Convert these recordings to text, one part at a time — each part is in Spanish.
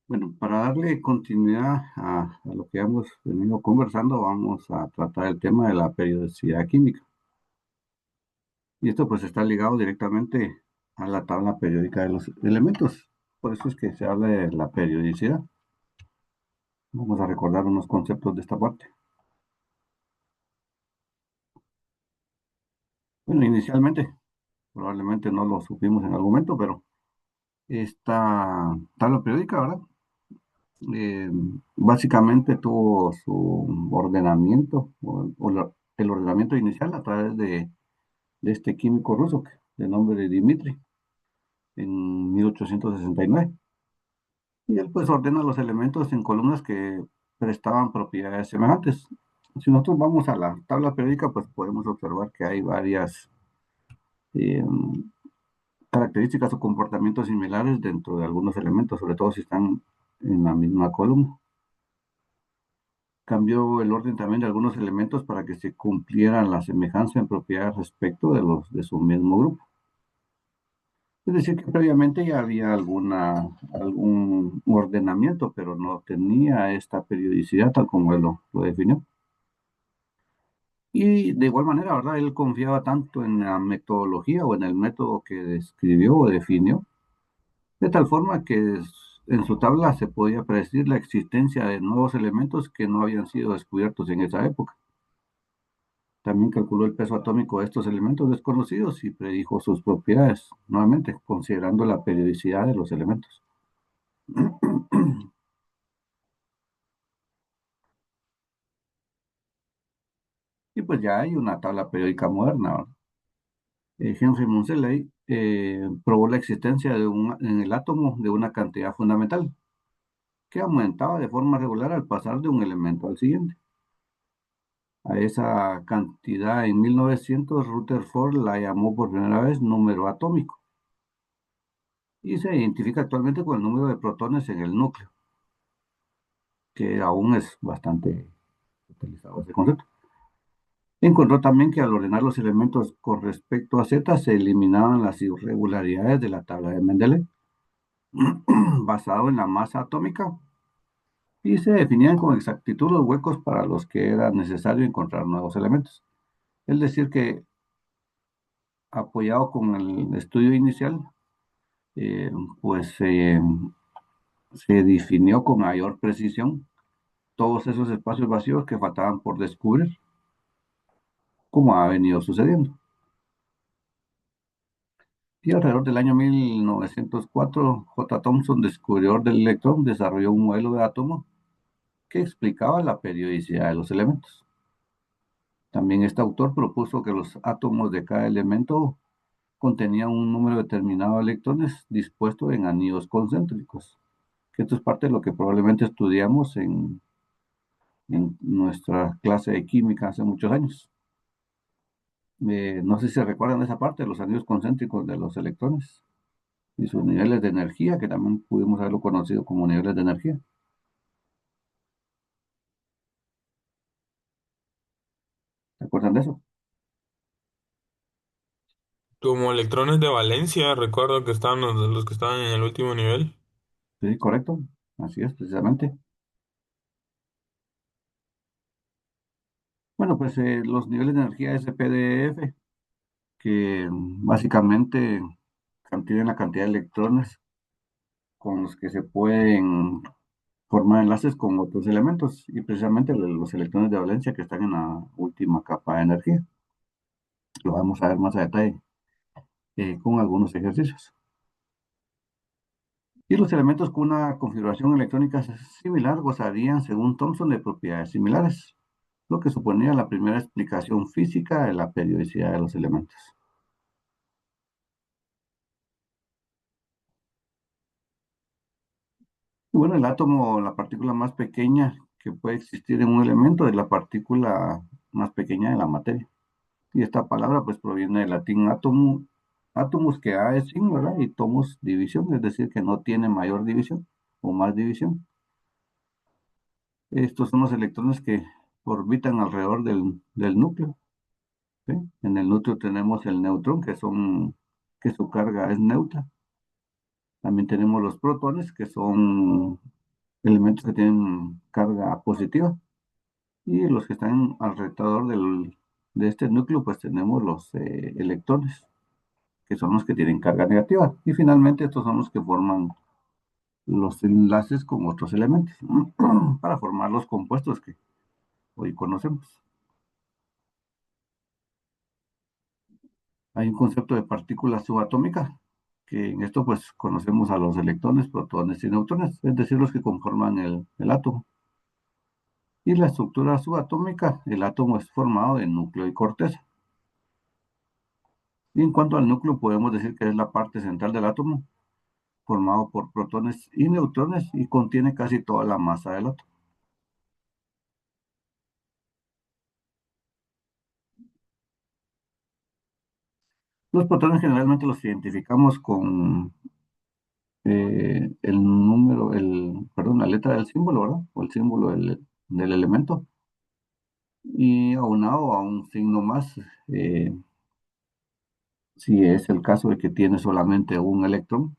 Bueno, para darle continuidad a lo que hemos venido conversando, vamos a tratar el tema de la periodicidad química. Y esto pues está ligado directamente a la tabla periódica de los elementos. Por eso es que se habla de la periodicidad. Vamos a recordar unos conceptos de esta parte. Bueno, inicialmente, probablemente no lo supimos en algún momento, pero esta tabla periódica, ¿verdad? Eh, Básicamente tuvo su ordenamiento, el ordenamiento inicial a través de este químico ruso de nombre Dmitri en 1869. Y él pues ordena los elementos en columnas que prestaban propiedades semejantes. Si nosotros vamos a la tabla periódica, pues podemos observar que hay varias eh, características o comportamientos similares dentro de algunos elementos, sobre todo si están en la misma columna. Cambió el orden también de algunos elementos para que se cumpliera la semejanza en propiedades respecto de los de su mismo grupo. Es decir, que previamente ya había algún ordenamiento, pero no tenía esta periodicidad tal como él lo definió. Y de igual manera, ¿verdad? Él confiaba tanto en la metodología o en el método que describió o definió, de tal forma que en su tabla se podía predecir la existencia de nuevos elementos que no habían sido descubiertos en esa época. También calculó el peso atómico de estos elementos desconocidos y predijo sus propiedades, nuevamente considerando la periodicidad de los elementos. Y pues ya hay una tabla periódica moderna, ¿verdad? Henry Moseley probó la existencia en el átomo de una cantidad fundamental que aumentaba de forma regular al pasar de un elemento al siguiente. A esa cantidad en 1900 Rutherford la llamó por primera vez número atómico y se identifica actualmente con el número de protones en el núcleo, que aún es bastante utilizado ese concepto. Encontró también que al ordenar los elementos con respecto a Z se eliminaban las irregularidades de la tabla de Mendeleev, basado en la masa atómica, y se definían con exactitud los huecos para los que era necesario encontrar nuevos elementos. Es decir, que apoyado con el estudio inicial, eh, pues se definió con mayor precisión todos esos espacios vacíos que faltaban por descubrir, como ha venido sucediendo. Y alrededor del año 1904, J. Thomson, descubridor del electrón, desarrolló un modelo de átomo que explicaba la periodicidad de los elementos. También este autor propuso que los átomos de cada elemento contenían un número determinado de electrones dispuestos en anillos concéntricos, que esto es parte de lo que probablemente estudiamos en nuestra clase de química hace muchos años. No sé si se recuerdan de esa parte, de los anillos concéntricos de los electrones y sus niveles de energía, que también pudimos haberlo conocido como niveles de energía. ¿Se acuerdan de eso? Como electrones de valencia, recuerdo que estaban los que estaban en el último nivel. Sí, correcto. Así es, precisamente. Bueno, pues los niveles de energía SPDF, que básicamente tienen la cantidad de electrones con los que se pueden formar enlaces con otros elementos, y precisamente los electrones de valencia que están en la última capa de energía. Lo vamos a ver más a detalle con algunos ejercicios. Y los elementos con una configuración electrónica similar gozarían, según Thomson, de propiedades similares, lo que suponía la primera explicación física de la periodicidad de los elementos. Y bueno, el átomo, la partícula más pequeña que puede existir en un elemento, es la partícula más pequeña de la materia. Y esta palabra pues proviene del latín átomo, átomos, que A es sin, ¿verdad? Y tomos, división, es decir, que no tiene mayor división o más división. Estos son los electrones que orbitan alrededor del núcleo, ¿sí? En el núcleo tenemos el neutrón, que su carga es neutra. También tenemos los protones, que son elementos que tienen carga positiva. Y los que están alrededor de este núcleo, pues tenemos los electrones, que son los que tienen carga negativa. Y finalmente estos son los que forman los enlaces con otros elementos para formar los compuestos que hoy conocemos. Hay un concepto de partícula subatómica, que en esto pues conocemos a los electrones, protones y neutrones, es decir, los que conforman el átomo. Y la estructura subatómica, el átomo es formado de núcleo y corteza. Y en cuanto al núcleo, podemos decir que es la parte central del átomo, formado por protones y neutrones y contiene casi toda la masa del átomo. Los protones generalmente los identificamos con el número, perdón, la letra del símbolo, ¿verdad? O el símbolo del elemento. Y aunado a un signo más, eh, si es el caso de que tiene solamente un electrón.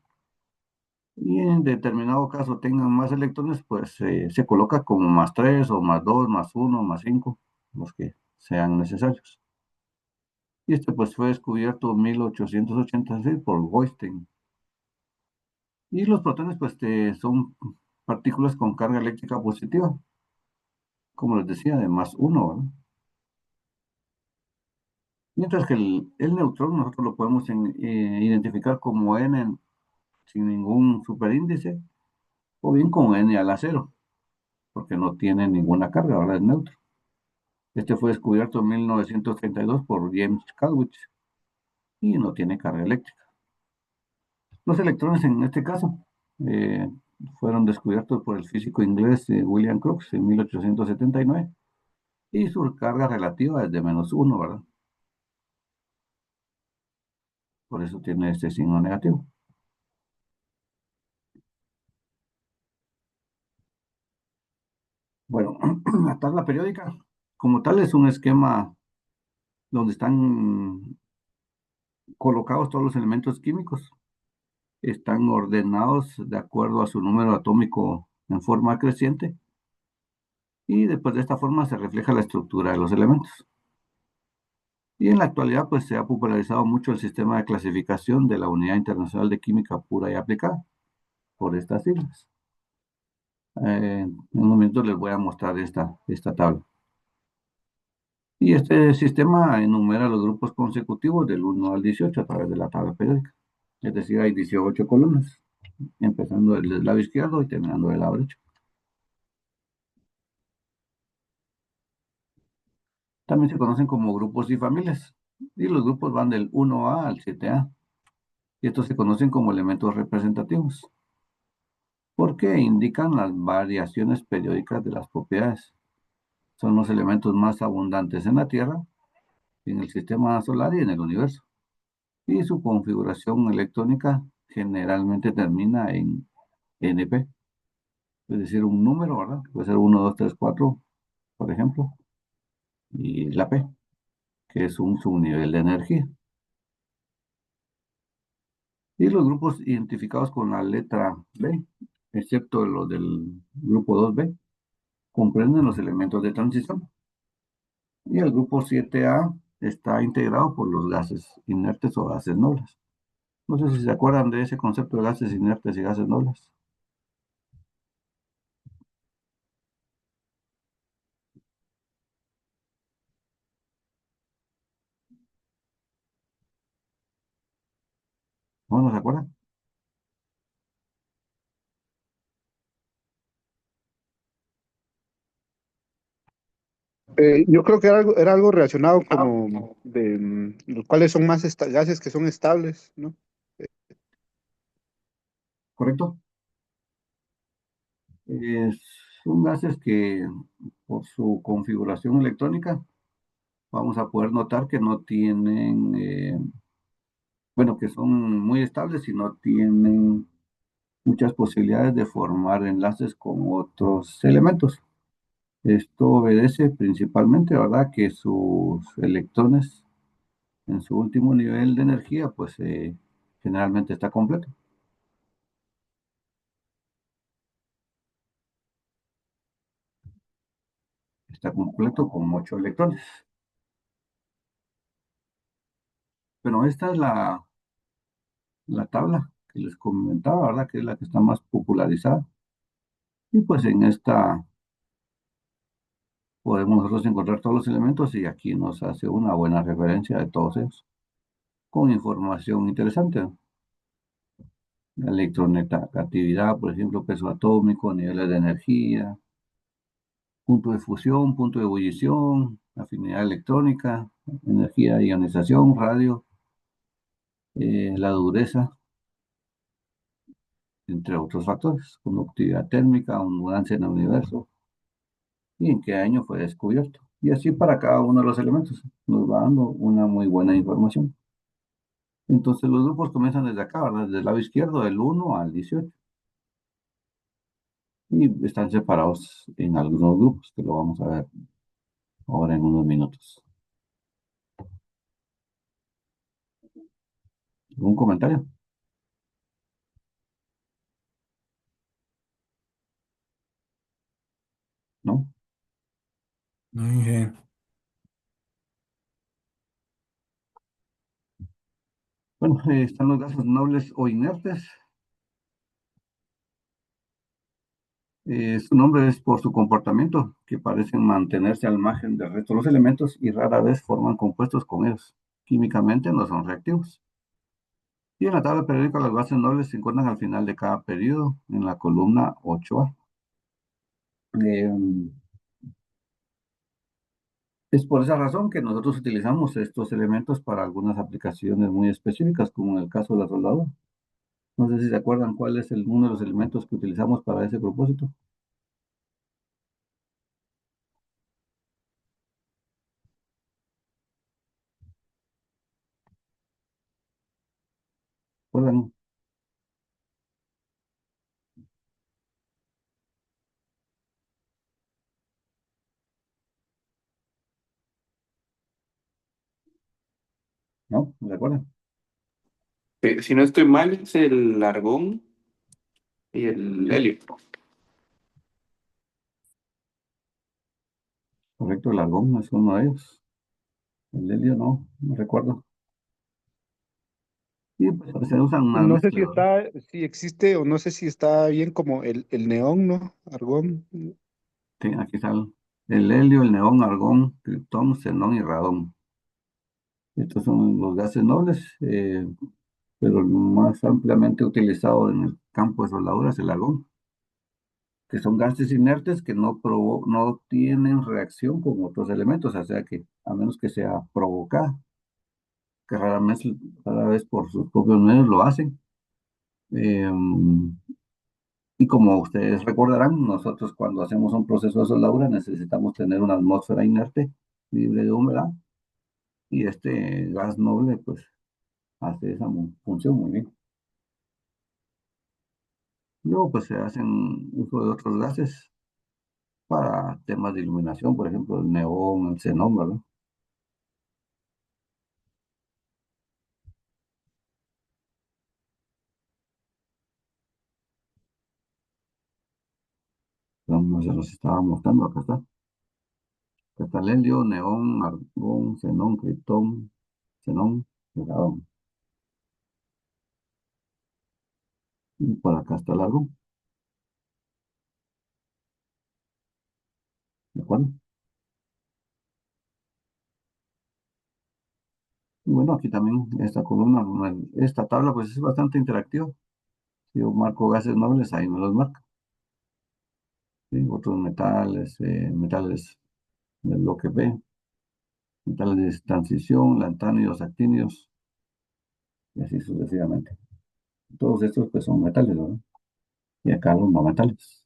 Y en determinado caso tengan más electrones, pues se coloca como más 3 o más 2 más uno más 5 los que sean necesarios. Y este pues fue descubierto en 1886 por Wettstein. Y los protones pues son partículas con carga eléctrica positiva, como les decía, de más uno, ¿verdad? Mientras que el neutrón nosotros lo podemos identificar como N sin ningún superíndice o bien con N a la cero, porque no tiene ninguna carga, ¿verdad? Es neutro. Este fue descubierto en 1932 por James Chadwick y no tiene carga eléctrica. Los electrones en este caso eh, fueron descubiertos por el físico inglés William Crookes en 1879 y su carga relativa es de menos uno, ¿verdad? Por eso tiene este signo negativo. Bueno, la tabla periódica como tal es un esquema donde están colocados todos los elementos químicos. Están ordenados de acuerdo a su número atómico en forma creciente y después de esta forma se refleja la estructura de los elementos. Y en la actualidad pues se ha popularizado mucho el sistema de clasificación de la Unidad Internacional de Química Pura y Aplicada por estas siglas. En un momento les voy a mostrar esta tabla. Y este sistema enumera los grupos consecutivos del 1 al 18 a través de la tabla periódica. Es decir, hay 18 columnas, empezando del lado izquierdo y terminando del lado derecho. También se conocen como grupos y familias. Y los grupos van del 1A al 7A. Y estos se conocen como elementos representativos, porque indican las variaciones periódicas de las propiedades. Son los elementos más abundantes en la Tierra, en el sistema solar y en el universo. Y su configuración electrónica generalmente termina en NP, es decir, un número, ¿verdad? Puede ser 1, 2, 3, 4, por ejemplo, y la P, que es un subnivel de energía. Y los grupos identificados con la letra B, excepto los del grupo 2B, comprenden los elementos de transición. Y el grupo 7A está integrado por los gases inertes o gases nobles. No sé si se acuerdan de ese concepto de gases inertes y gases nobles. ¿No se acuerdan? Yo creo que era algo relacionado como de los cuales son más gases que son estables, ¿no? ¿Correcto? Son gases que por su configuración electrónica vamos a poder notar que no tienen, bueno, que son muy estables y no tienen muchas posibilidades de formar enlaces con otros elementos. Esto obedece principalmente, ¿verdad?, que sus electrones en su último nivel de energía, pues generalmente está completo. está completo con 8 electrones. Pero esta es la tabla que les comentaba, ¿verdad? Que es la que está más popularizada. Y pues en esta podemos nosotros encontrar todos los elementos y aquí nos hace una buena referencia de todos ellos, con información interesante. La electronegatividad, por ejemplo, peso atómico, niveles de energía, punto de fusión, punto de ebullición, afinidad electrónica, energía de ionización, radio, la dureza, entre otros factores, conductividad térmica, abundancia en el universo, y en qué año fue descubierto. Y así para cada uno de los elementos nos va dando una muy buena información. Entonces los grupos comienzan desde acá, ¿verdad? Desde el lado izquierdo, del 1 al 18, y están separados en algunos grupos, que lo vamos a ver ahora en unos minutos. ¿Algún comentario? ¿No? Muy bien. Bueno, están los gases nobles o inertes. Su nombre es por su comportamiento, que parecen mantenerse al margen del resto de los elementos y rara vez forman compuestos con ellos. Químicamente no son reactivos. Y en la tabla periódica los gases nobles se encuentran al final de cada periodo, en la columna 8A. Eh, es por esa razón que nosotros utilizamos estos elementos para algunas aplicaciones muy específicas, como en el caso de la soldadura. No sé si se acuerdan cuál es uno de los elementos que utilizamos para ese propósito. ¿Recuerdan? ¿No? ¿Recuerdan? Si no estoy mal, es el argón y el helio. Correcto, el argón es uno de ellos. El helio no recuerdo. Y pues se usan unas No sé si mezclas, ¿verdad? está, si existe o no sé si está bien como el neón, ¿no? Argón. Sí, aquí está el helio, el neón, argón, criptón, xenón y radón. Estos son los gases nobles, pero el más ampliamente utilizado en el campo de soldadura es el argón, que son gases inertes que no tienen reacción con otros elementos, o sea que a menos que sea provocada, que rara vez por sus propios medios lo hacen. Eh, y como ustedes recordarán, nosotros cuando hacemos un proceso de soldadura necesitamos tener una atmósfera inerte, libre de humedad, y este gas noble pues hace esa función muy bien. Luego pues se hacen uso de otros gases para temas de iluminación, por ejemplo el neón, el xenón, ¿verdad? Como se los estaba mostrando, acá está. Acá está el helio, neón, argón, xenón, criptón, xenón y radón. Y por acá está el argón, ¿de acuerdo? Y bueno, aquí también esta columna, bueno, esta tabla pues es bastante interactiva. Si yo marco gases nobles, ahí me los marca. ¿Sí? Otros metales, metales del bloque B, metales de transición, lantánidos, actínidos, y así sucesivamente. Todos estos pues son metales, ¿verdad? Y acá los no metales.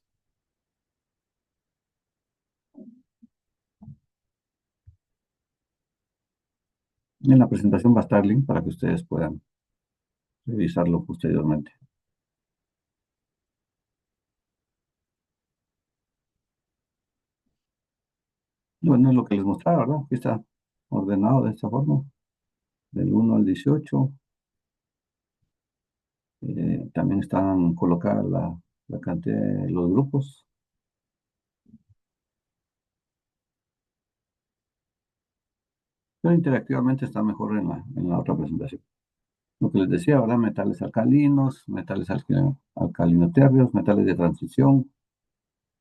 En la presentación va a estar el link para que ustedes puedan revisarlo posteriormente. Y bueno, es lo que les mostraba, ¿verdad? Aquí está ordenado de esta forma, del 1 al 18. También están colocadas la, cantidad de los grupos. pero interactivamente está mejor en la otra presentación. Lo que les decía, ahora metales alcalinos, metales alcalinoterrios, metales de transición,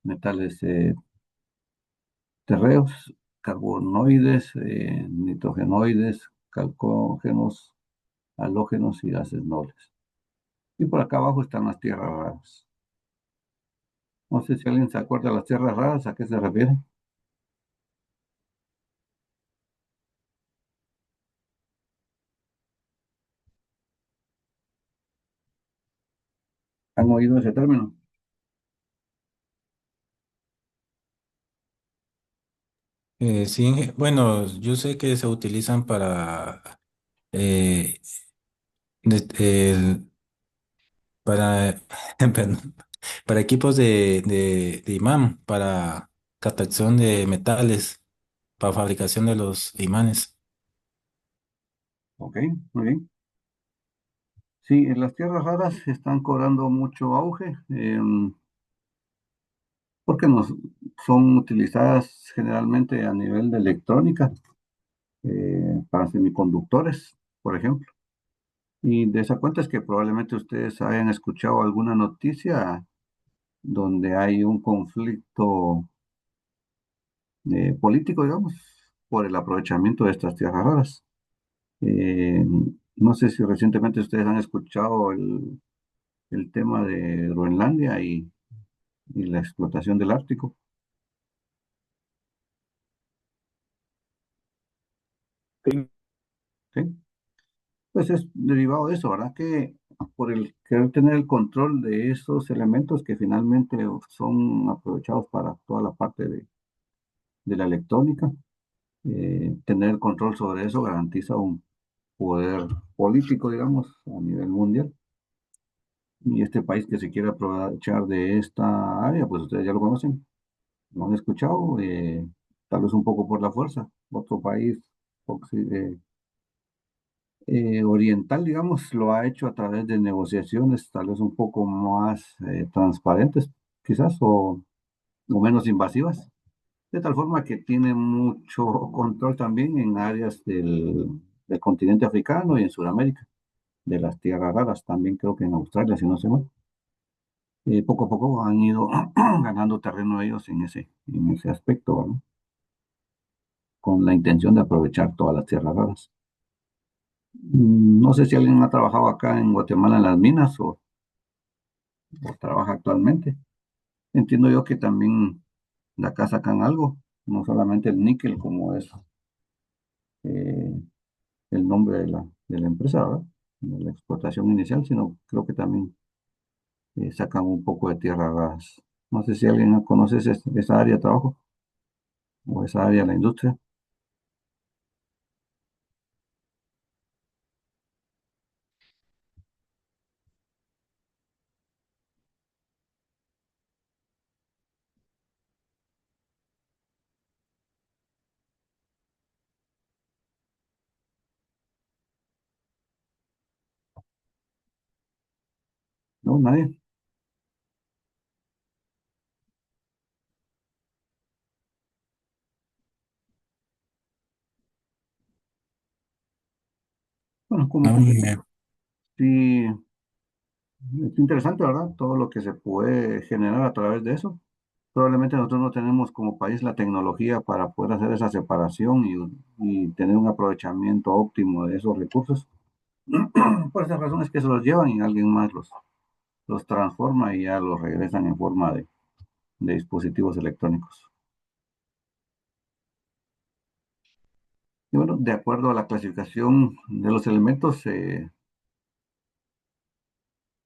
metales terreos, carbonoides, nitrogenoides, calcógenos, halógenos y gases nobles. Y por acá abajo están las tierras raras. No sé si alguien se acuerda de las tierras raras, ¿a qué se refiere? ¿Han oído ese término? Sí, bueno, yo sé que se utilizan para, eh, el- para, perdón, para equipos de imán, para captación de metales, para fabricación de los imanes. Ok, muy bien. Sí, en las tierras raras están cobrando mucho auge porque son utilizadas generalmente a nivel de electrónica para semiconductores, por ejemplo. Y de esa cuenta es que probablemente ustedes hayan escuchado alguna noticia donde hay un conflicto político, digamos, por el aprovechamiento de estas tierras raras. Eh, no sé si recientemente ustedes han escuchado el tema de Groenlandia y la explotación del Ártico. Sí. ¿Sí? Pues es derivado de eso, ¿verdad? Que por el querer tener el control de esos elementos que finalmente son aprovechados para toda la parte de la electrónica, tener el control sobre eso garantiza un poder político, digamos, a nivel mundial. Y este país que se quiere aprovechar de esta área, pues ustedes ya lo conocen, lo han escuchado, tal vez un poco por la fuerza. Otro país oriental, digamos, lo ha hecho a través de negociaciones tal vez un poco más transparentes, quizás, o menos invasivas, de tal forma que tiene mucho control también en áreas del continente africano y en Sudamérica, de las tierras raras, también creo que en Australia, si no se mal. Poco a poco han ido ganando terreno ellos en ese aspecto, ¿no? Con la intención de aprovechar todas las tierras raras. No sé si alguien ha trabajado acá en Guatemala en las minas o trabaja actualmente. Entiendo yo que también de acá sacan algo, no solamente el níquel como es eh, el nombre de la empresa, ¿verdad? De la explotación inicial, sino creo que también sacan un poco de tierra raras. No sé si alguien conoce esa área de trabajo o esa área de la industria. No, nadie. Bueno, como No, comenté, sí, es interesante, ¿verdad? Todo lo que se puede generar a través de eso. Probablemente nosotros no tenemos como país la tecnología para poder hacer esa separación y tener un aprovechamiento óptimo de esos recursos. Por esas razones que se los llevan y alguien más los transforma y ya los regresan en forma de dispositivos electrónicos. Y bueno, de acuerdo a la clasificación de los elementos,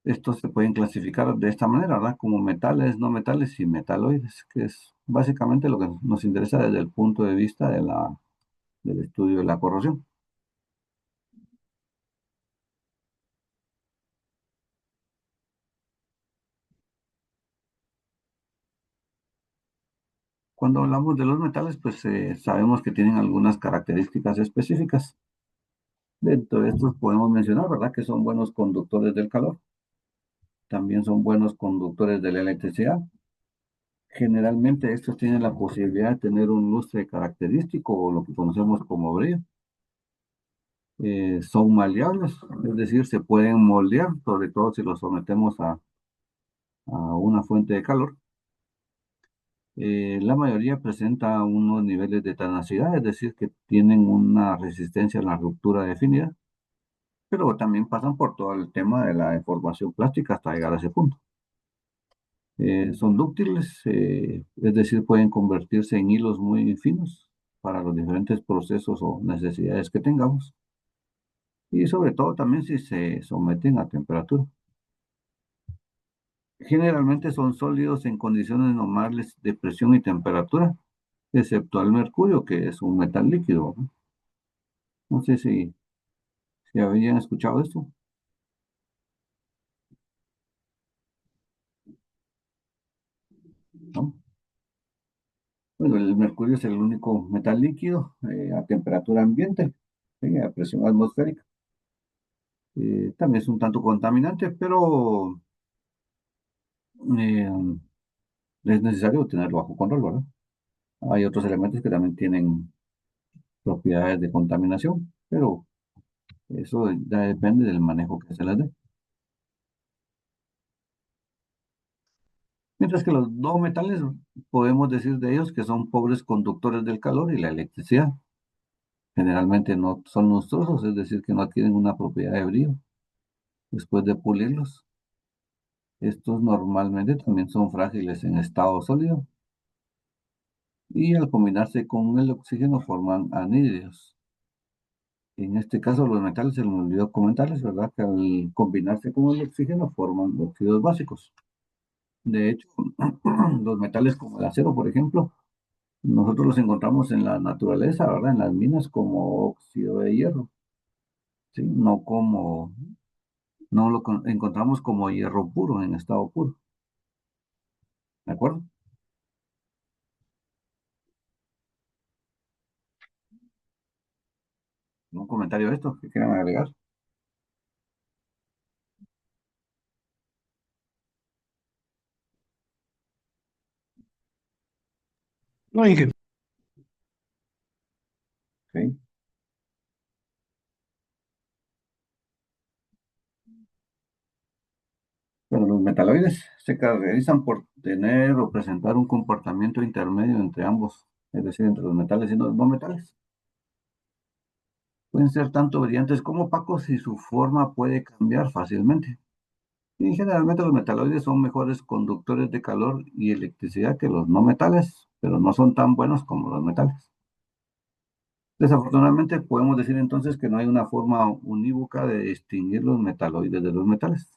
estos se pueden clasificar de esta manera, ¿verdad? Como metales, no metales y metaloides, que es básicamente lo que nos interesa desde el punto de vista del estudio de la corrosión. Cuando hablamos de los metales, pues sabemos que tienen algunas características específicas. Dentro de estos podemos mencionar, ¿verdad? Que son buenos conductores del calor, también son buenos conductores de la electricidad. Generalmente estos tienen la posibilidad de tener un lustre característico o lo que conocemos como brillo. son maleables, es decir, se pueden moldear, sobre todo si los sometemos a una fuente de calor. La mayoría presenta unos niveles de tenacidad, es decir, que tienen una resistencia a la ruptura definida, pero también pasan por todo el tema de la deformación plástica hasta llegar a ese punto. Son dúctiles, es decir, pueden convertirse en hilos muy finos para los diferentes procesos o necesidades que tengamos, y sobre todo también si se someten a temperatura. Generalmente son sólidos en condiciones normales de presión y temperatura, excepto el mercurio, que es un metal líquido, ¿no? No sé si habían escuchado esto, ¿no? Bueno, el mercurio es el único metal líquido a temperatura ambiente, ¿sí? A presión atmosférica. También es un tanto contaminante, pero eh, es necesario tenerlo bajo control, ¿verdad? Hay otros elementos que también tienen propiedades de contaminación, pero eso ya depende del manejo que se les dé. Mientras que los dos metales podemos decir de ellos que son pobres conductores del calor y la electricidad. Generalmente no son lustrosos, es decir, que no adquieren una propiedad de brillo después de pulirlos. Estos normalmente también son frágiles en estado sólido y al combinarse con el oxígeno forman anhídridos. En este caso, los metales, se me olvidó comentarles, ¿verdad? Que al combinarse con el oxígeno forman óxidos básicos. De hecho, los metales como el acero, por ejemplo, nosotros los encontramos en la naturaleza, ¿verdad? En las minas como óxido de hierro, ¿sí? No lo encontramos como hierro puro, en estado puro, ¿de acuerdo? Un comentario de esto que quieran agregar. No, Inge. ¿Sí? Bueno, los metaloides se caracterizan por tener o presentar un comportamiento intermedio entre ambos, es decir, entre los metales y los no metales. Pueden ser tanto brillantes como opacos y su forma puede cambiar fácilmente. Y generalmente los metaloides son mejores conductores de calor y electricidad que los no metales, pero no son tan buenos como los metales. Desafortunadamente podemos decir entonces que no hay una forma unívoca de distinguir los metaloides de los metales.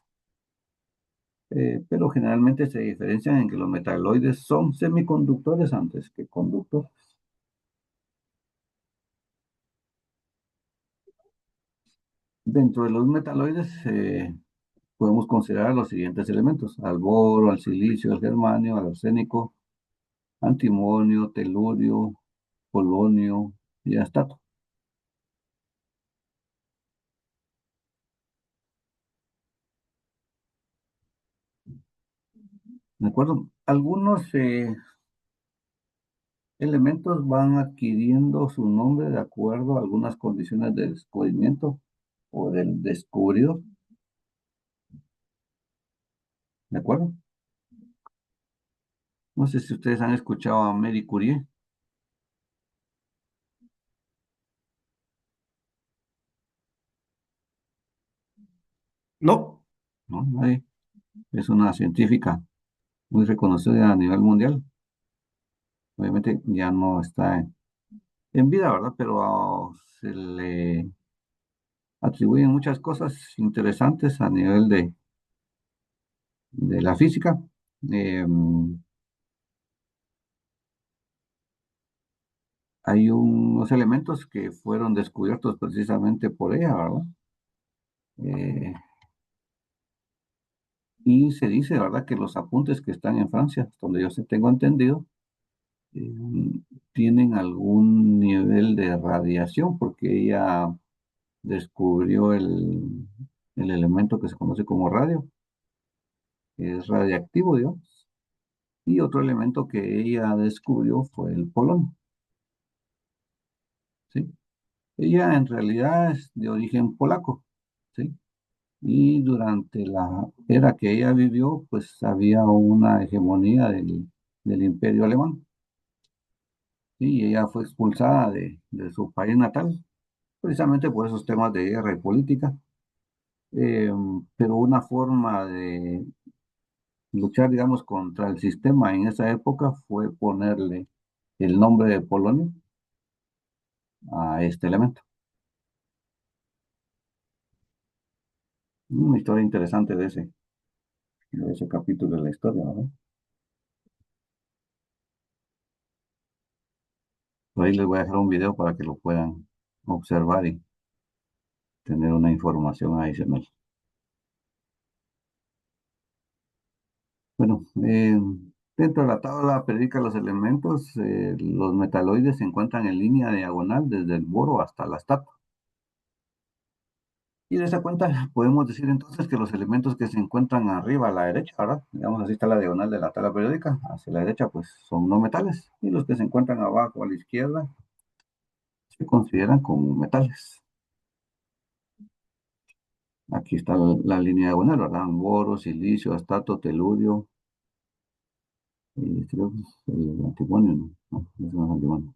Pero generalmente se diferencian en que los metaloides son semiconductores antes que conductores. Dentro de los metaloides podemos considerar los siguientes elementos: al boro, al silicio, al germanio, al arsénico, antimonio, telurio, polonio y astato. ¿De acuerdo? Algunos elementos van adquiriendo su nombre de acuerdo a algunas condiciones de descubrimiento o del descubridor. ¿De acuerdo? No sé si ustedes han escuchado a Marie Curie, No. ¿no? Nadie. Es una científica muy reconocida a nivel mundial. Obviamente ya no está en vida, ¿verdad? Pero se le atribuyen muchas cosas interesantes a nivel de la física. Hay unos elementos que fueron descubiertos precisamente por ella, ¿verdad? Eh, y se dice, ¿verdad?, que los apuntes que están en Francia, donde yo se tengo entendido, eh, tienen algún nivel de radiación, porque ella descubrió el elemento que se conoce como radio, que es radiactivo, digamos. Y otro elemento que ella descubrió fue el polonio, ¿sí? Ella en realidad es de origen polaco, ¿sí? Y durante la era que ella vivió, pues había una hegemonía del Imperio Alemán. Y ella fue expulsada de su país natal, precisamente por esos temas de guerra y política. Eh, pero una forma de luchar, digamos, contra el sistema en esa época fue ponerle el nombre de Polonia a este elemento. Una historia interesante de ese capítulo de la historia, ¿verdad? Por ahí les voy a dejar un video para que lo puedan observar y tener una información adicional. Bueno, dentro de la tabla periódica de los elementos, los metaloides se encuentran en línea diagonal desde el boro hasta la estatua. Y de esa cuenta podemos decir entonces que los elementos que se encuentran arriba a la derecha, ¿verdad? Digamos así está la diagonal de la tabla periódica, hacia la derecha pues son no metales, y los que se encuentran abajo a la izquierda se consideran como metales. Aquí está la línea diagonal, ¿verdad? Boro, silicio, astato, telurio, y creo que es el antimonio, ¿no? No, ese no es antimonio.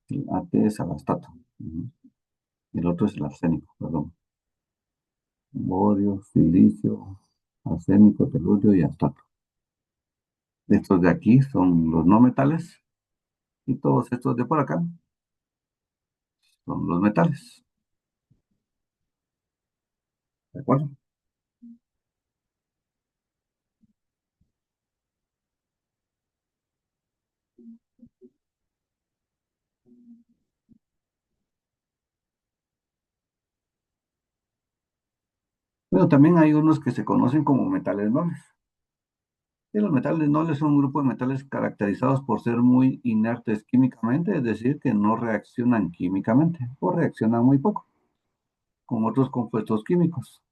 El AT es abastato. Ujú. El otro es el arsénico, perdón. Borio, silicio, arsénico, telurio y astato. Estos de aquí son los no metales y todos estos de por acá son los metales. ¿De acuerdo? Bueno, también hay unos que se conocen como metales nobles. Y los metales nobles son un grupo de metales caracterizados por ser muy inertes químicamente, es decir, que no reaccionan químicamente o reaccionan muy poco con otros compuestos químicos,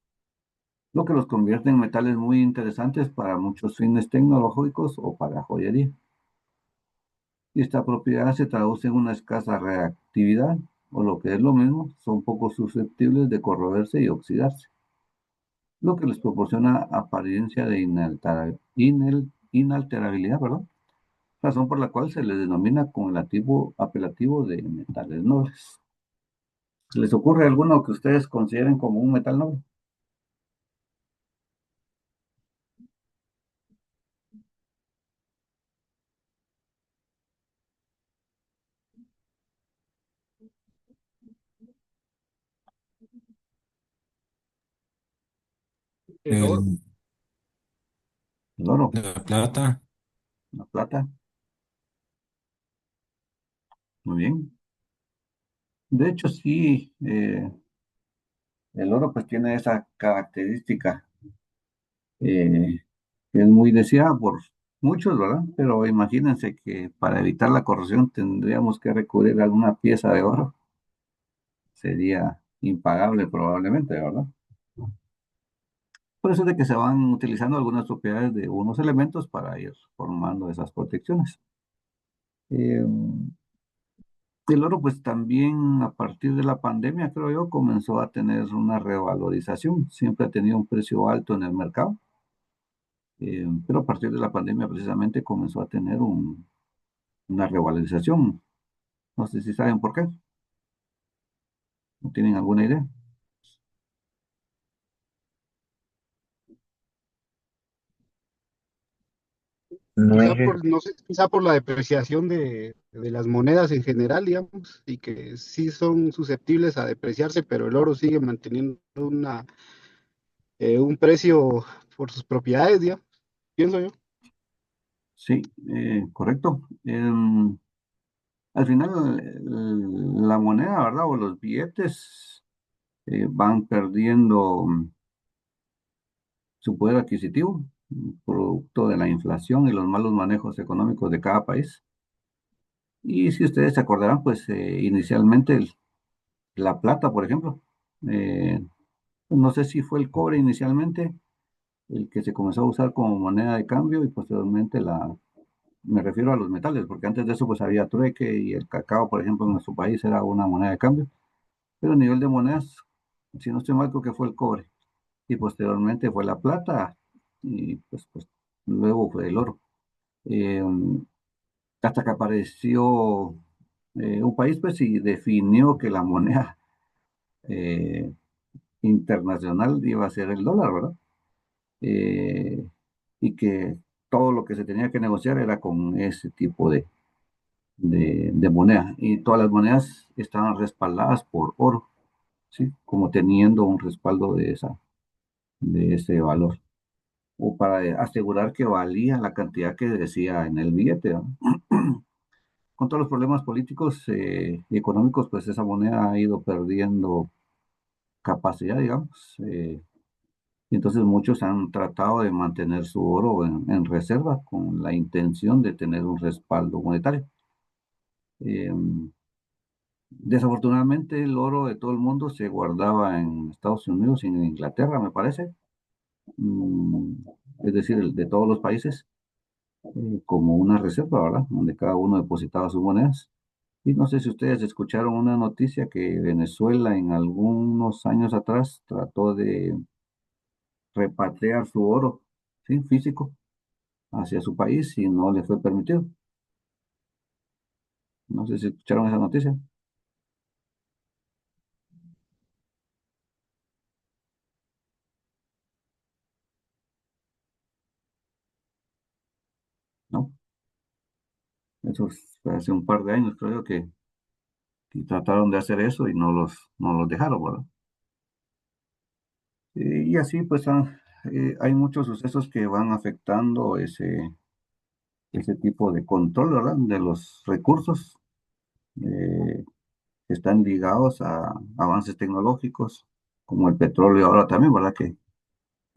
lo que los convierte en metales muy interesantes para muchos fines tecnológicos o para joyería. Y esta propiedad se traduce en una escasa reactividad, o lo que es lo mismo, son poco susceptibles de corroerse y oxidarse, lo que les proporciona apariencia de inalterabilidad, ¿verdad? Razón por la cual se les denomina con el apelativo de metales nobles. ¿Les ocurre alguno que ustedes consideren como un metal noble? El oro. El, El oro, la plata, la plata, muy bien. De hecho, sí, el oro pues tiene esa característica eh, que es muy deseada por muchos, ¿verdad? Pero imagínense que para evitar la corrosión tendríamos que recurrir a alguna pieza de oro. Sería impagable probablemente, ¿verdad? Por eso es de que se van utilizando algunas propiedades de unos elementos para ir formando esas protecciones. Eh, el oro, pues también a partir de la pandemia, creo yo, comenzó a tener una revalorización. Siempre ha tenido un precio alto en el mercado, pero a partir de la pandemia precisamente comenzó a tener una revalorización. No sé si saben por qué. ¿No tienen alguna idea? No no sé, quizá por la depreciación de las monedas en general, digamos, y que sí son susceptibles a depreciarse, pero el oro sigue manteniendo un precio por sus propiedades, digamos, pienso yo. Sí, correcto. Al final, la moneda, ¿verdad? O los billetes van perdiendo su poder adquisitivo, producto de la inflación y los malos manejos económicos de cada país. Y si ustedes se acordarán, pues inicialmente la plata, por ejemplo, eh, no sé si fue el cobre inicialmente el que se comenzó a usar como moneda de cambio y posteriormente Me refiero a los metales, porque antes de eso pues había trueque y el cacao, por ejemplo, en nuestro país era una moneda de cambio, pero a nivel de monedas, si no estoy mal, creo que fue el cobre y posteriormente fue la plata y pues luego fue el oro. Eh, hasta que apareció un país pues y definió que la moneda eh, internacional iba a ser el dólar, ¿verdad? Eh, y que todo lo que se tenía que negociar era con ese tipo de moneda. Y todas las monedas estaban respaldadas por oro, ¿sí? Como teniendo un respaldo de ese valor. O para asegurar que valía la cantidad que decía en el billete, ¿no? Con todos los problemas políticos y económicos, pues esa moneda ha ido perdiendo capacidad, digamos. Y entonces muchos han tratado de mantener su oro en reserva con la intención de tener un respaldo monetario. Eh, Desafortunadamente el oro de todo el mundo se guardaba en Estados Unidos y en Inglaterra, me parece. Mm, es decir, de todos los países, como una reserva, ¿verdad? Donde cada uno depositaba sus monedas. Y no sé si ustedes escucharon una noticia que Venezuela en algunos años atrás trató de repatriar su oro, ¿sí? Físico hacia su país y no le fue permitido. No sé si escucharon esa noticia, ¿no? Eso fue hace un par de años, creo que trataron de hacer eso y no los dejaron, ¿verdad? Y así pues hay muchos sucesos que van afectando ese tipo de control, ¿verdad? De los recursos que están ligados a avances tecnológicos, como el petróleo ahora también, ¿verdad? Que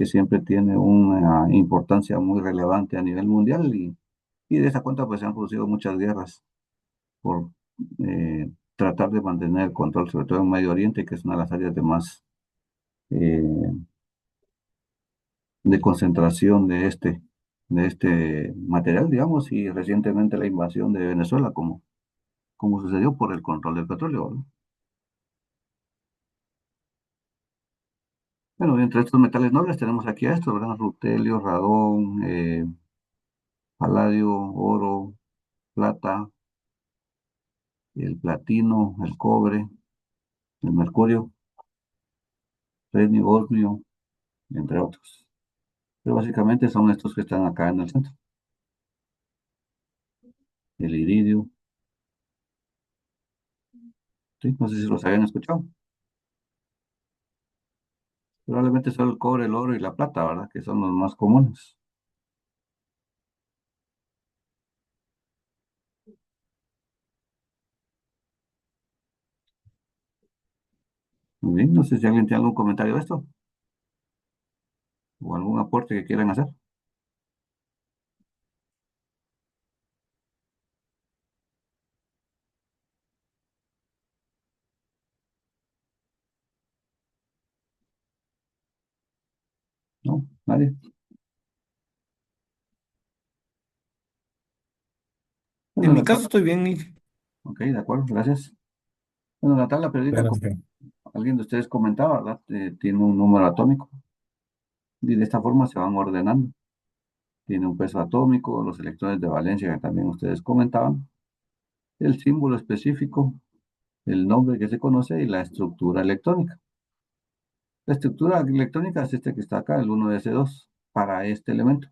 siempre tiene una importancia muy relevante a nivel mundial y de esa cuenta pues se han producido muchas guerras por tratar de mantener el control, sobre todo en Medio Oriente, que es una de las áreas de más eh, de concentración de este material, digamos, y recientemente la invasión de Venezuela, como sucedió por el control del petróleo, ¿no? Bueno, entre estos metales nobles tenemos aquí a estos, ¿verdad? Rutelio, radón, paladio, oro, plata, el platino, el cobre, el mercurio, renio, osmio, entre otros. Pero básicamente son estos que están acá en el centro. El iridio, ¿sí? No sé si los habían escuchado. Probablemente solo el cobre, el oro y la plata, ¿verdad? Que son los más comunes. Muy bien, no sé si alguien tiene algún comentario de esto o algún aporte que quieran hacer. ¿No? ¿Nadie? Bueno, En mi la caso tabla, estoy bien, Nick. ok, de acuerdo, gracias. Bueno, la tabla periódica, Claro, como sí. alguien de ustedes comentaba, ¿verdad? Tiene un número atómico y de esta forma se van ordenando. Tiene un peso atómico, los electrones de valencia que también ustedes comentaban, el símbolo específico, el nombre que se conoce y la estructura electrónica. La estructura electrónica es este que está acá, el 1s2, para este elemento.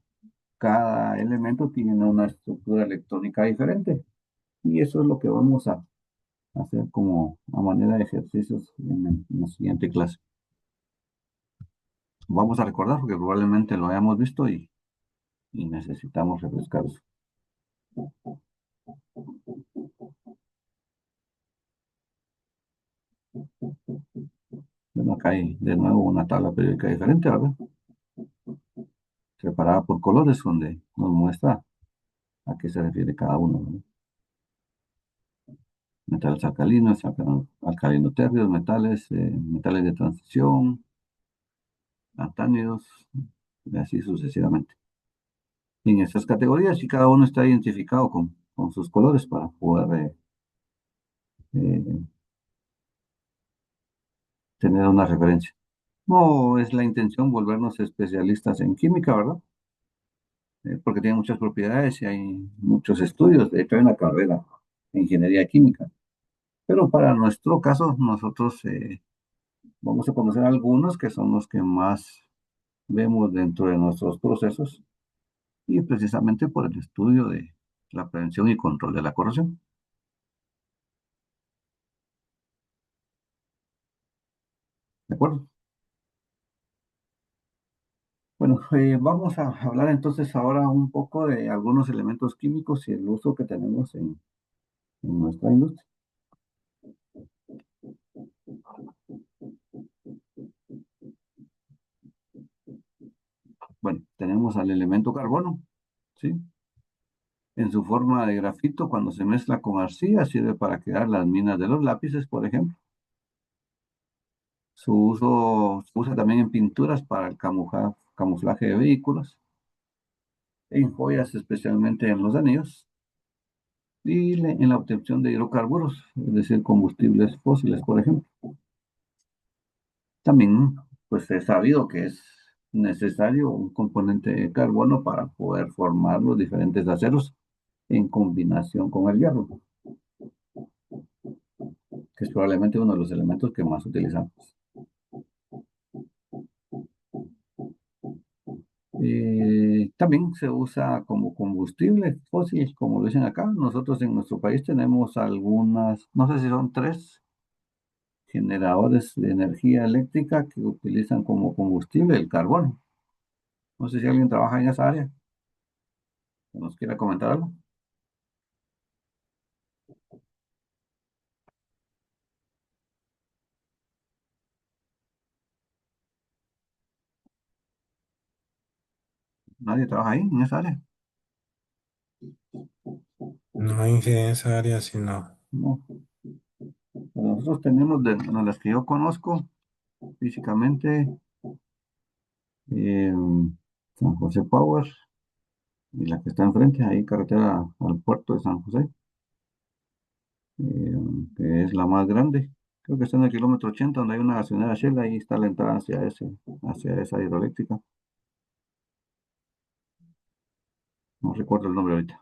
Cada elemento tiene una estructura electrónica diferente y eso es lo que vamos a hacer como a manera de ejercicios en la siguiente clase. Vamos a recordar porque probablemente lo hayamos visto y necesitamos refrescar eso. Bueno, acá hay de nuevo una tabla periódica diferente, ¿verdad? Separada por colores, donde nos muestra a qué se refiere cada uno, ¿no? Metales alcalinos, alcalino-térreos, metales de transición, antánidos, y así sucesivamente. en estas categorías y cada uno está identificado con sus colores para poder eh, tener una referencia. No es la intención volvernos especialistas en química, ¿verdad? Porque tiene muchas propiedades y hay muchos estudios. De hecho, hay una carrera de ingeniería química. Pero para nuestro caso, nosotros vamos a conocer algunos que son los que más vemos dentro de nuestros procesos y precisamente por el estudio de la prevención y control de la corrosión. ¿De acuerdo? Bueno, vamos a hablar entonces ahora un poco de algunos elementos químicos y el uso que tenemos en nuestra industria. Bueno, tenemos al elemento carbono, ¿sí? En su forma de grafito, cuando se mezcla con arcilla, sirve para crear las minas de los lápices, por ejemplo. Su uso se usa también en pinturas para el camuflaje de vehículos, en joyas, especialmente en los anillos, y en la obtención de hidrocarburos, es decir, combustibles fósiles, por ejemplo. También, pues es sabido que es necesario un componente de carbono para poder formar los diferentes aceros en combinación con el hierro, que es probablemente uno de los elementos que más utilizamos. También se usa como combustible fósil, como lo dicen acá. Nosotros en nuestro país tenemos algunas, no sé si son tres generadores de energía eléctrica que utilizan como combustible el carbono. No sé si alguien trabaja en esa área, que nos quiera comentar algo. Nadie trabaja ahí, en esa área. No en esa área, sino. No. Pero nosotros tenemos de las que yo conozco físicamente, eh, San José Power y la que está enfrente, ahí carretera al puerto de San José, eh, que es la más grande. Creo que está en el kilómetro 80, donde hay una gasolinera Shell, ahí está la entrada hacia esa hidroeléctrica. No recuerdo el nombre ahorita.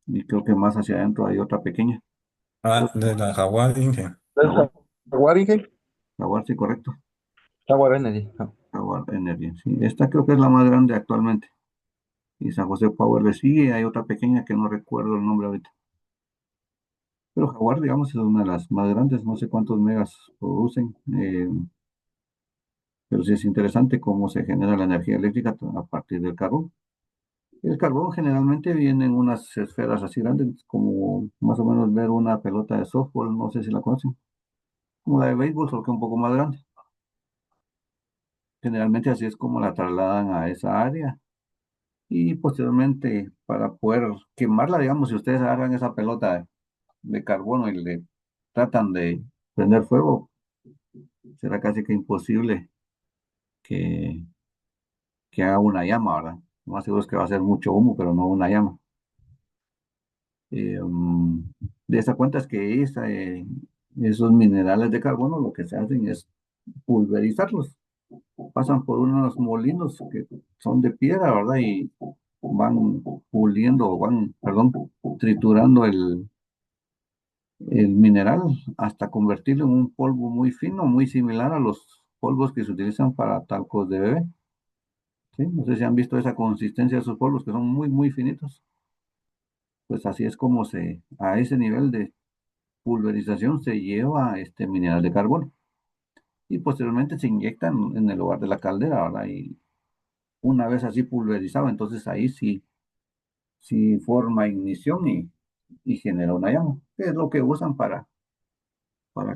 Y creo que más hacia adentro hay otra pequeña. Ah, de la Jaguar Inge. Jaguar, Jaguar, Inge. Jaguar, sí, correcto. Jaguar Energy. Jaguar Energy, sí. Esta creo que es la más grande actualmente. Y San José Power le sigue, hay otra pequeña que no recuerdo el nombre ahorita. Pero Jaguar, digamos, es una de las más grandes, no sé cuántos megas producen, pero sí es interesante cómo se genera la energía eléctrica a partir del carbón. El carbón generalmente viene en unas esferas así grandes, como más o menos ver una pelota de softball, no sé si la conocen, como la de béisbol, solo que un poco más grande. Generalmente así es como la trasladan a esa área y posteriormente para poder quemarla, digamos, si ustedes agarran esa pelota de carbono y le tratan de prender fuego, será casi que imposible que, que haga una llama, ¿verdad? Lo más seguro es que va a ser mucho humo, pero no una llama. De esta cuenta es que esos minerales de carbono lo que se hacen es pulverizarlos. Pasan por unos molinos que son de piedra, ¿verdad? Y van puliendo, perdón, triturando el mineral hasta convertirlo en un polvo muy fino, muy similar a los polvos que se utilizan para talcos de bebé. ¿Sí? No sé si han visto esa consistencia de esos polvos que son muy, muy finitos. Pues así es como a ese nivel de pulverización se lleva este mineral de carbono. Y posteriormente se inyecta en el lugar de la caldera, ¿verdad? Y una vez así pulverizado, entonces ahí sí forma ignición y genera una llama, que es lo que usan para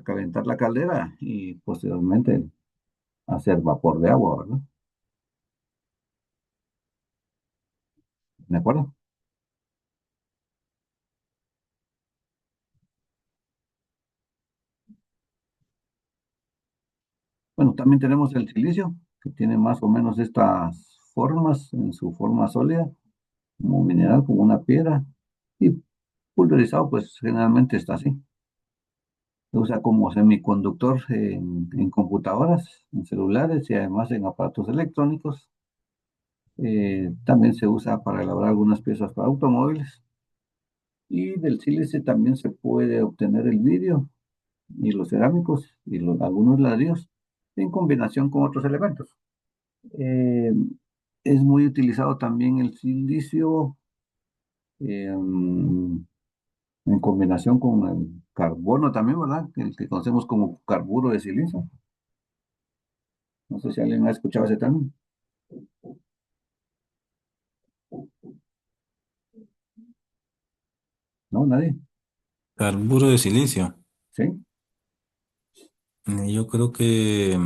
calentar la caldera y posteriormente hacer vapor de agua, ¿verdad? ¿De acuerdo? Bueno, también tenemos el silicio, que tiene más o menos estas formas en su forma sólida. como mineral, como una piedra, y pulverizado, pues generalmente está así. Se usa como semiconductor en computadoras, en celulares y además en aparatos electrónicos. También se usa para elaborar algunas piezas para automóviles. Y del sílice también se puede obtener el vidrio y los cerámicos y algunos ladrillos en combinación con otros elementos. Eh, es muy utilizado también el silicio en combinación con el carbono también, ¿verdad? El que conocemos como carburo de silicio. No sé si alguien ha escuchado ese término. No, nadie. Carburo de silicio. Sí, Yo creo que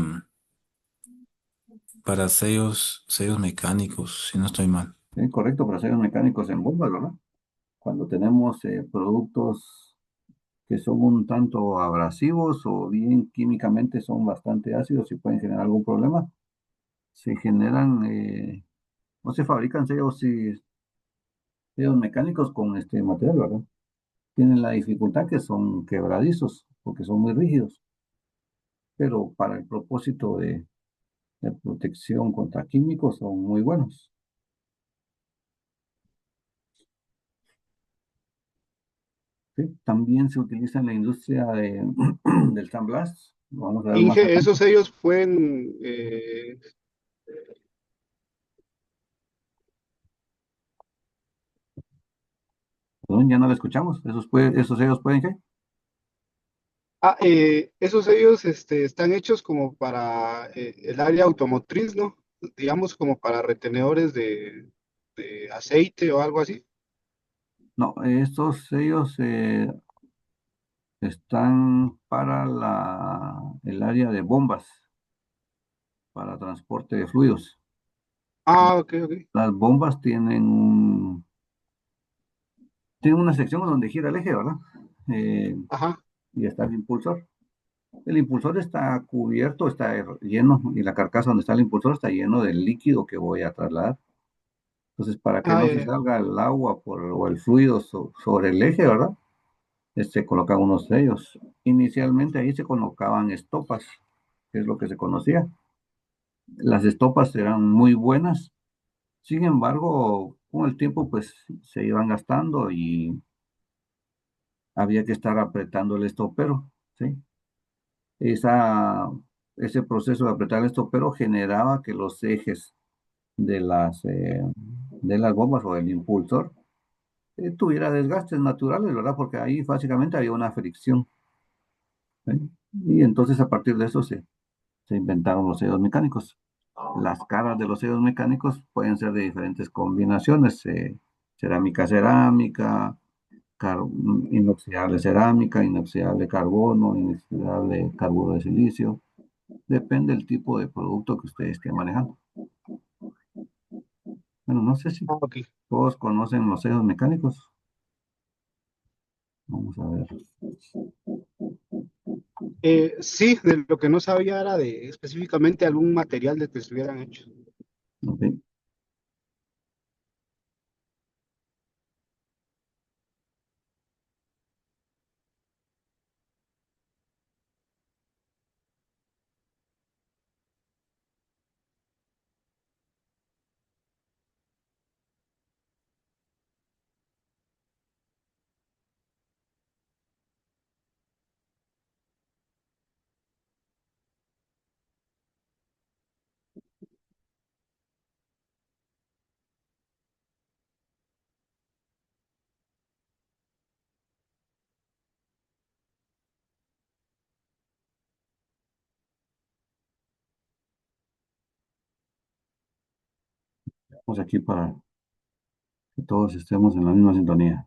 para sellos mecánicos, si no estoy mal. sí, correcto, para ser mecánicos en bombas, ¿verdad? Cuando tenemos productos que son un tanto abrasivos o bien químicamente son bastante ácidos y pueden generar algún problema, se generan o se fabrican sellos mecánicos con este material, ¿verdad? Tienen la dificultad que son quebradizos porque son muy rígidos, pero para el propósito de protección contra químicos son muy buenos. ¿Sí? También se utiliza en la industria del San Blas. Lo vamos a ver más Inge, adelante. esos sellos pueden, Perdón, ya no lo escuchamos. Esos sellos pueden, ¿qué? esos sellos están hechos como para el área automotriz, ¿no? Digamos como para retenedores de aceite o algo así. No, estos sellos están para el área de bombas, para transporte de fluidos. Ah, ok, ok. Las bombas tienen una sección donde gira el eje, ¿verdad? Eh, Ajá. y está el impulsor. El impulsor está cubierto, está lleno, y la carcasa donde está el impulsor está lleno del líquido que voy a trasladar. Entonces, para que Ah, no ya, se ya. salga el agua o el fluido sobre el eje, ¿verdad? Se colocan unos sellos. Inicialmente ahí se colocaban estopas, que es lo que se conocía. Las estopas eran muy buenas, sin embargo, con el tiempo pues se iban gastando y había que estar apretando el estopero, ¿sí? Esa, ese proceso de apretar el estopero generaba que los ejes de de las bombas o del impulsor tuviera desgastes naturales, ¿verdad? Porque ahí básicamente había una fricción, ¿sí? Y entonces a partir de eso se inventaron los sellos mecánicos. Las caras de los sellos mecánicos pueden ser de diferentes combinaciones, cerámica, cerámica, inoxidable cerámica, inoxidable carbono, inoxidable carburo de silicio. Depende del tipo de producto que ustedes estén manejando. Bueno, no sé si Ah, ok. todos conocen los sellos mecánicos. Vamos a ver. Sí, de lo que no sabía era de específicamente algún material de que estuvieran hechos. Ok. Vamos aquí para que todos estemos en la misma sintonía.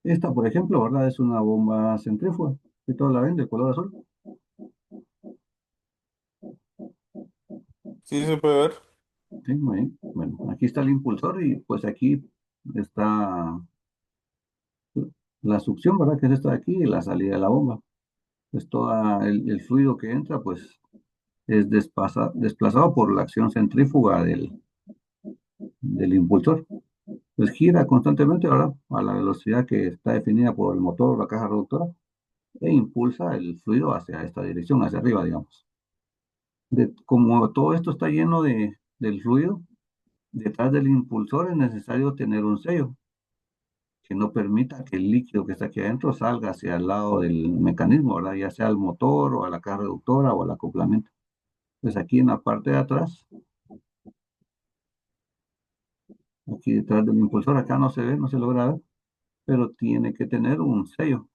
Esta, por ejemplo, ¿verdad? Es una bomba centrífuga. Y todos la ven de color azul. Sí, se puede ver. Sí, muy bien. Bueno, aquí está el impulsor y pues aquí está la succión, ¿verdad? Que es esta de aquí y la salida de la bomba. Pues todo el fluido que entra, pues es desplazado por la acción centrífuga del impulsor. Pues gira constantemente, ¿verdad? A la velocidad que está definida por el motor o la caja reductora e impulsa el fluido hacia esta dirección, hacia arriba, digamos. Como todo esto está lleno del fluido, detrás del impulsor es necesario tener un sello que no permita que el líquido que está aquí adentro salga hacia el lado del mecanismo, ¿verdad? Ya sea al motor o a la caja reductora o al acoplamiento. Pues aquí en la parte de atrás, aquí detrás del impulsor, acá no se ve, no se logra ver, pero tiene que tener un sello,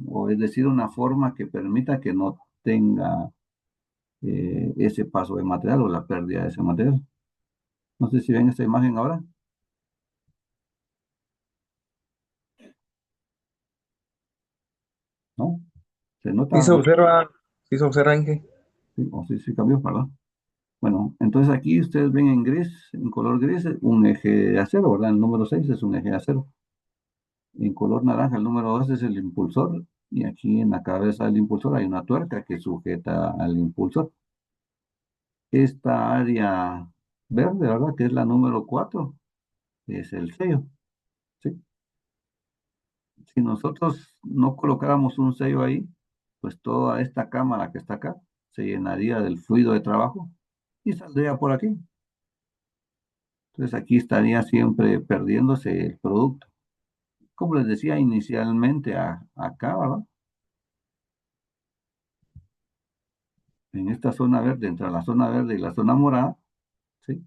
o es decir, una forma que permita que no tenga ese paso de material o la pérdida de ese material. No sé si ven esta imagen ahora, ¿no? ¿Se Sí nota? se observa, sí se observa, Inge. Sí, o sí, sí cambió, ¿verdad? Bueno, entonces aquí ustedes ven en gris, en color gris, un eje de acero, ¿verdad? El número 6 es un eje de acero. En color naranja, el número 2 es el impulsor. Y aquí en la cabeza del impulsor hay una tuerca que sujeta al impulsor. Esta área verde, ¿verdad? Que es la número 4 es el sello, ¿sí? Si nosotros no colocáramos un sello ahí, pues toda esta cámara que está acá se llenaría del fluido de trabajo y saldría por aquí. Entonces aquí estaría siempre perdiéndose el producto. Como les decía inicialmente acá, ¿verdad? En esta zona verde, entre la zona verde y la zona morada, ¿sí?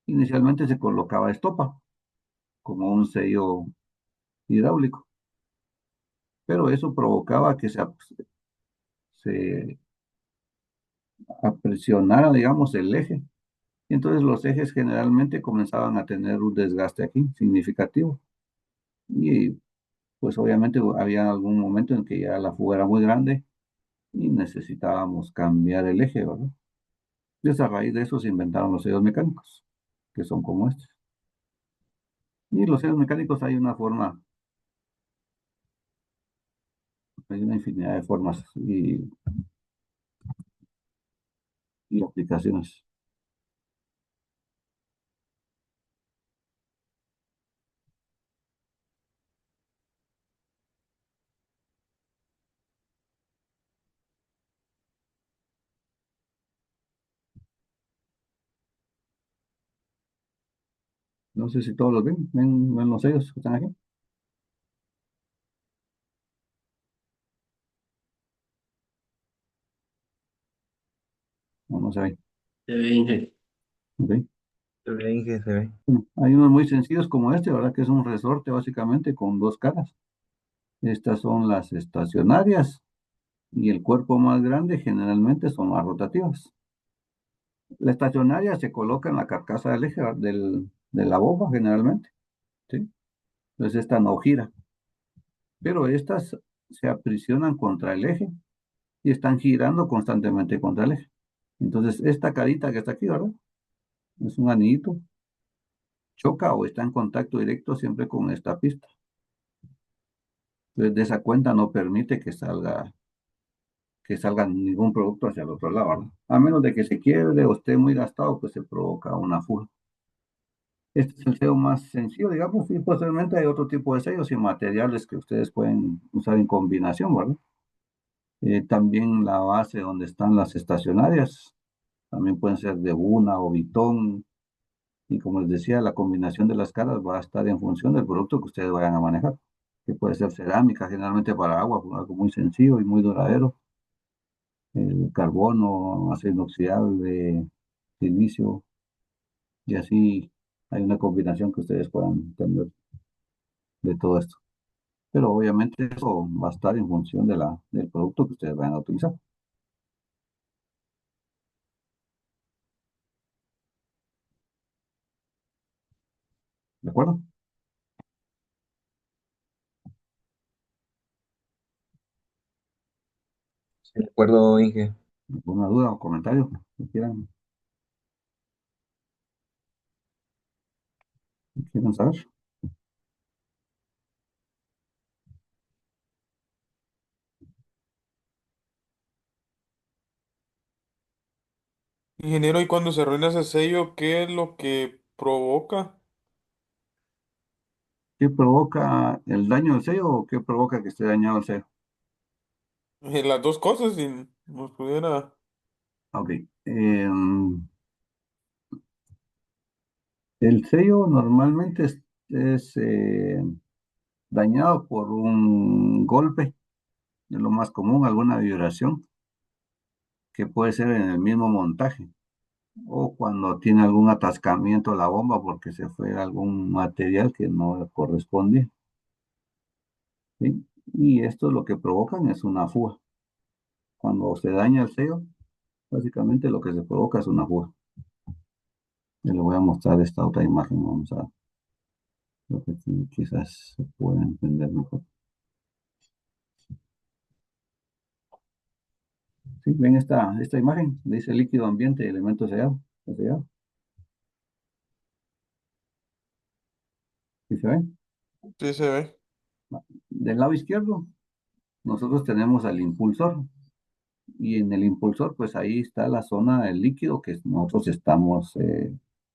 Inicialmente se colocaba estopa como un sello hidráulico, pero eso provocaba que se apresionara, digamos, el eje. Y entonces los ejes generalmente comenzaban a tener un desgaste aquí significativo. Y pues obviamente había algún momento en que ya la fuga era muy grande y necesitábamos cambiar el eje, ¿verdad? Y a raíz de eso se inventaron los sellos mecánicos, que son como estos. Y los sellos mecánicos hay una forma, hay una infinidad de formas y aplicaciones. No sé si todos los ven los sellos que están aquí. No, no se ven. Se ve, Inge. Ok. Se ve, Inge, se ve. Bueno, hay unos muy sencillos como este, ¿verdad? Que es un resorte básicamente con dos caras. Estas son las estacionarias y el cuerpo más grande generalmente son las rotativas. La estacionaria se coloca en la carcasa del eje de la bomba generalmente, ¿sí? Entonces esta no gira, pero estas se aprisionan contra el eje y están girando constantemente contra el eje. Entonces esta carita que está aquí, ¿verdad? Es un anillito, choca o está en contacto directo siempre con esta pista. Entonces de esa cuenta no permite que salga ningún producto hacia el otro lado, ¿verdad? A menos de que se quiebre o esté muy gastado, pues se provoca una fuga. Este es el sello más sencillo, digamos, y posiblemente hay otro tipo de sellos y materiales que ustedes pueden usar en combinación, ¿verdad? También la base donde están las estacionarias, también pueden ser de una o bitón, y como les decía, la combinación de las caras va a estar en función del producto que ustedes vayan a manejar, que puede ser cerámica, generalmente para agua, algo muy sencillo y muy duradero, el carbono, acero inoxidable, silicio, y así hay una combinación que ustedes puedan tener de todo esto. Pero obviamente eso va a estar en función del producto que ustedes vayan a utilizar. ¿De acuerdo? Sí, de acuerdo, Inge. ¿Alguna duda o comentario que quieran saber? Ingeniero, y cuando se arruina ese sello, ¿qué es lo que provoca ¿Qué provoca el daño del sello o qué provoca que esté dañado el sello? las dos cosas si nos pudiera. Ok. El sello normalmente es dañado por un golpe, de lo más común, alguna vibración, que puede ser en el mismo montaje, o cuando tiene algún atascamiento la bomba porque se fue algún material que no corresponde, ¿sí? Y esto lo que provocan es una fuga. Cuando se daña el sello, básicamente lo que se provoca es una fuga. Y le voy a mostrar esta otra imagen, vamos a lo que quizás se pueda entender mejor. ¿Sí? ¿Ven esta imagen? Dice líquido ambiente, elemento sellado. ¿Sellado? ¿Sí se ve? Sí se ve. Del lado izquierdo, nosotros tenemos al impulsor. Y en el impulsor, pues ahí está la zona del líquido que nosotros estamos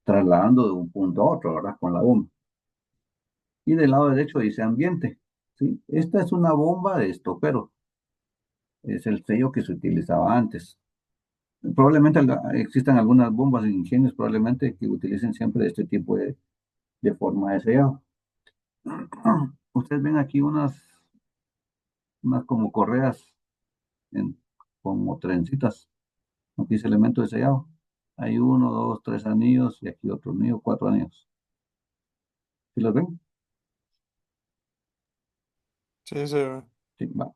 trasladando de un punto a otro, ¿verdad? Con la bomba. Y del lado derecho dice ambiente, ¿sí? Esta es una bomba de estopero. Es el sello que se utilizaba antes. Probablemente existan algunas bombas de ingenios, probablemente que utilicen siempre este tipo de forma de sellado. Ustedes ven aquí unas como correas en, como trencitas. Aquí dice elemento de sellado. Hay uno, dos, tres anillos y aquí otro anillo, cuatro anillos. ¿Sí los ven? Sí se ve. Sí, va.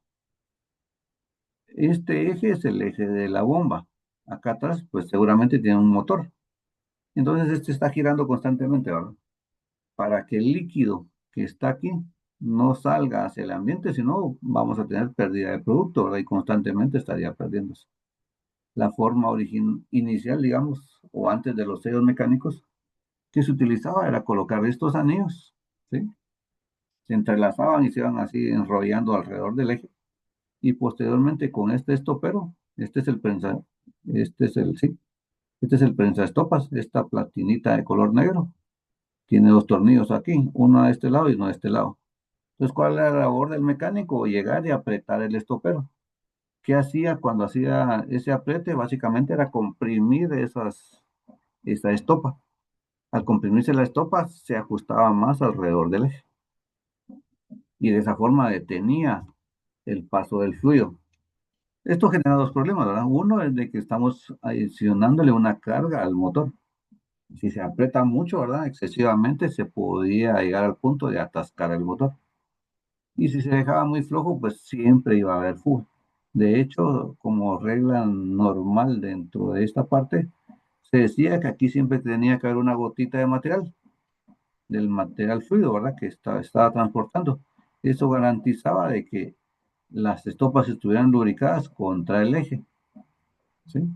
Este eje es el eje de la bomba. Acá atrás, pues seguramente tiene un motor. Entonces este está girando constantemente, ¿verdad? Para que el líquido que está aquí no salga hacia el ambiente, sino vamos a tener pérdida de producto, ¿verdad? Y constantemente estaría perdiéndose. La forma inicial, digamos, o antes de los sellos mecánicos, que se utilizaba era colocar estos anillos, ¿sí? Se entrelazaban y se iban así enrollando alrededor del eje. Y posteriormente con este estopero, sí, este es el prensaestopas, esta platinita de color negro. Tiene dos tornillos aquí, uno a este lado y uno a este lado. Entonces, ¿cuál era la labor del mecánico? Llegar y apretar el estopero. ¿Qué hacía cuando hacía ese apriete? Básicamente era comprimir esa estopa. Al comprimirse la estopa, se ajustaba más alrededor del eje y de esa forma detenía el paso del fluido. Esto genera dos problemas, ¿verdad? Uno es de que estamos adicionándole una carga al motor. Si se aprieta mucho, ¿verdad? Excesivamente, se podía llegar al punto de atascar el motor. Y si se dejaba muy flojo, pues siempre iba a haber fuga. De hecho, como regla normal dentro de esta parte, se decía que aquí siempre tenía que haber una gotita de material, del material fluido, ¿verdad? Que estaba transportando. Eso garantizaba de que las estopas estuvieran lubricadas contra el eje, ¿sí?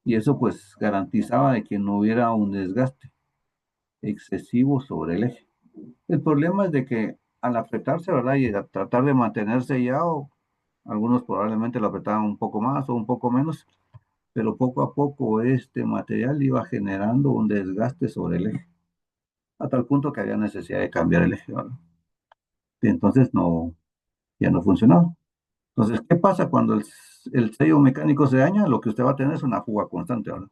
Y eso pues garantizaba de que no hubiera un desgaste excesivo sobre el eje. El problema es de que al apretarse, ¿verdad? Y a tratar de mantenerse sellado, algunos probablemente lo apretaban un poco más o un poco menos, pero poco a poco este material iba generando un desgaste sobre el eje, a tal punto que había necesidad de cambiar el eje, ¿verdad? Y entonces ya no funcionaba. Entonces, ¿qué pasa cuando el sello mecánico se daña? Lo que usted va a tener es una fuga constante, ¿verdad?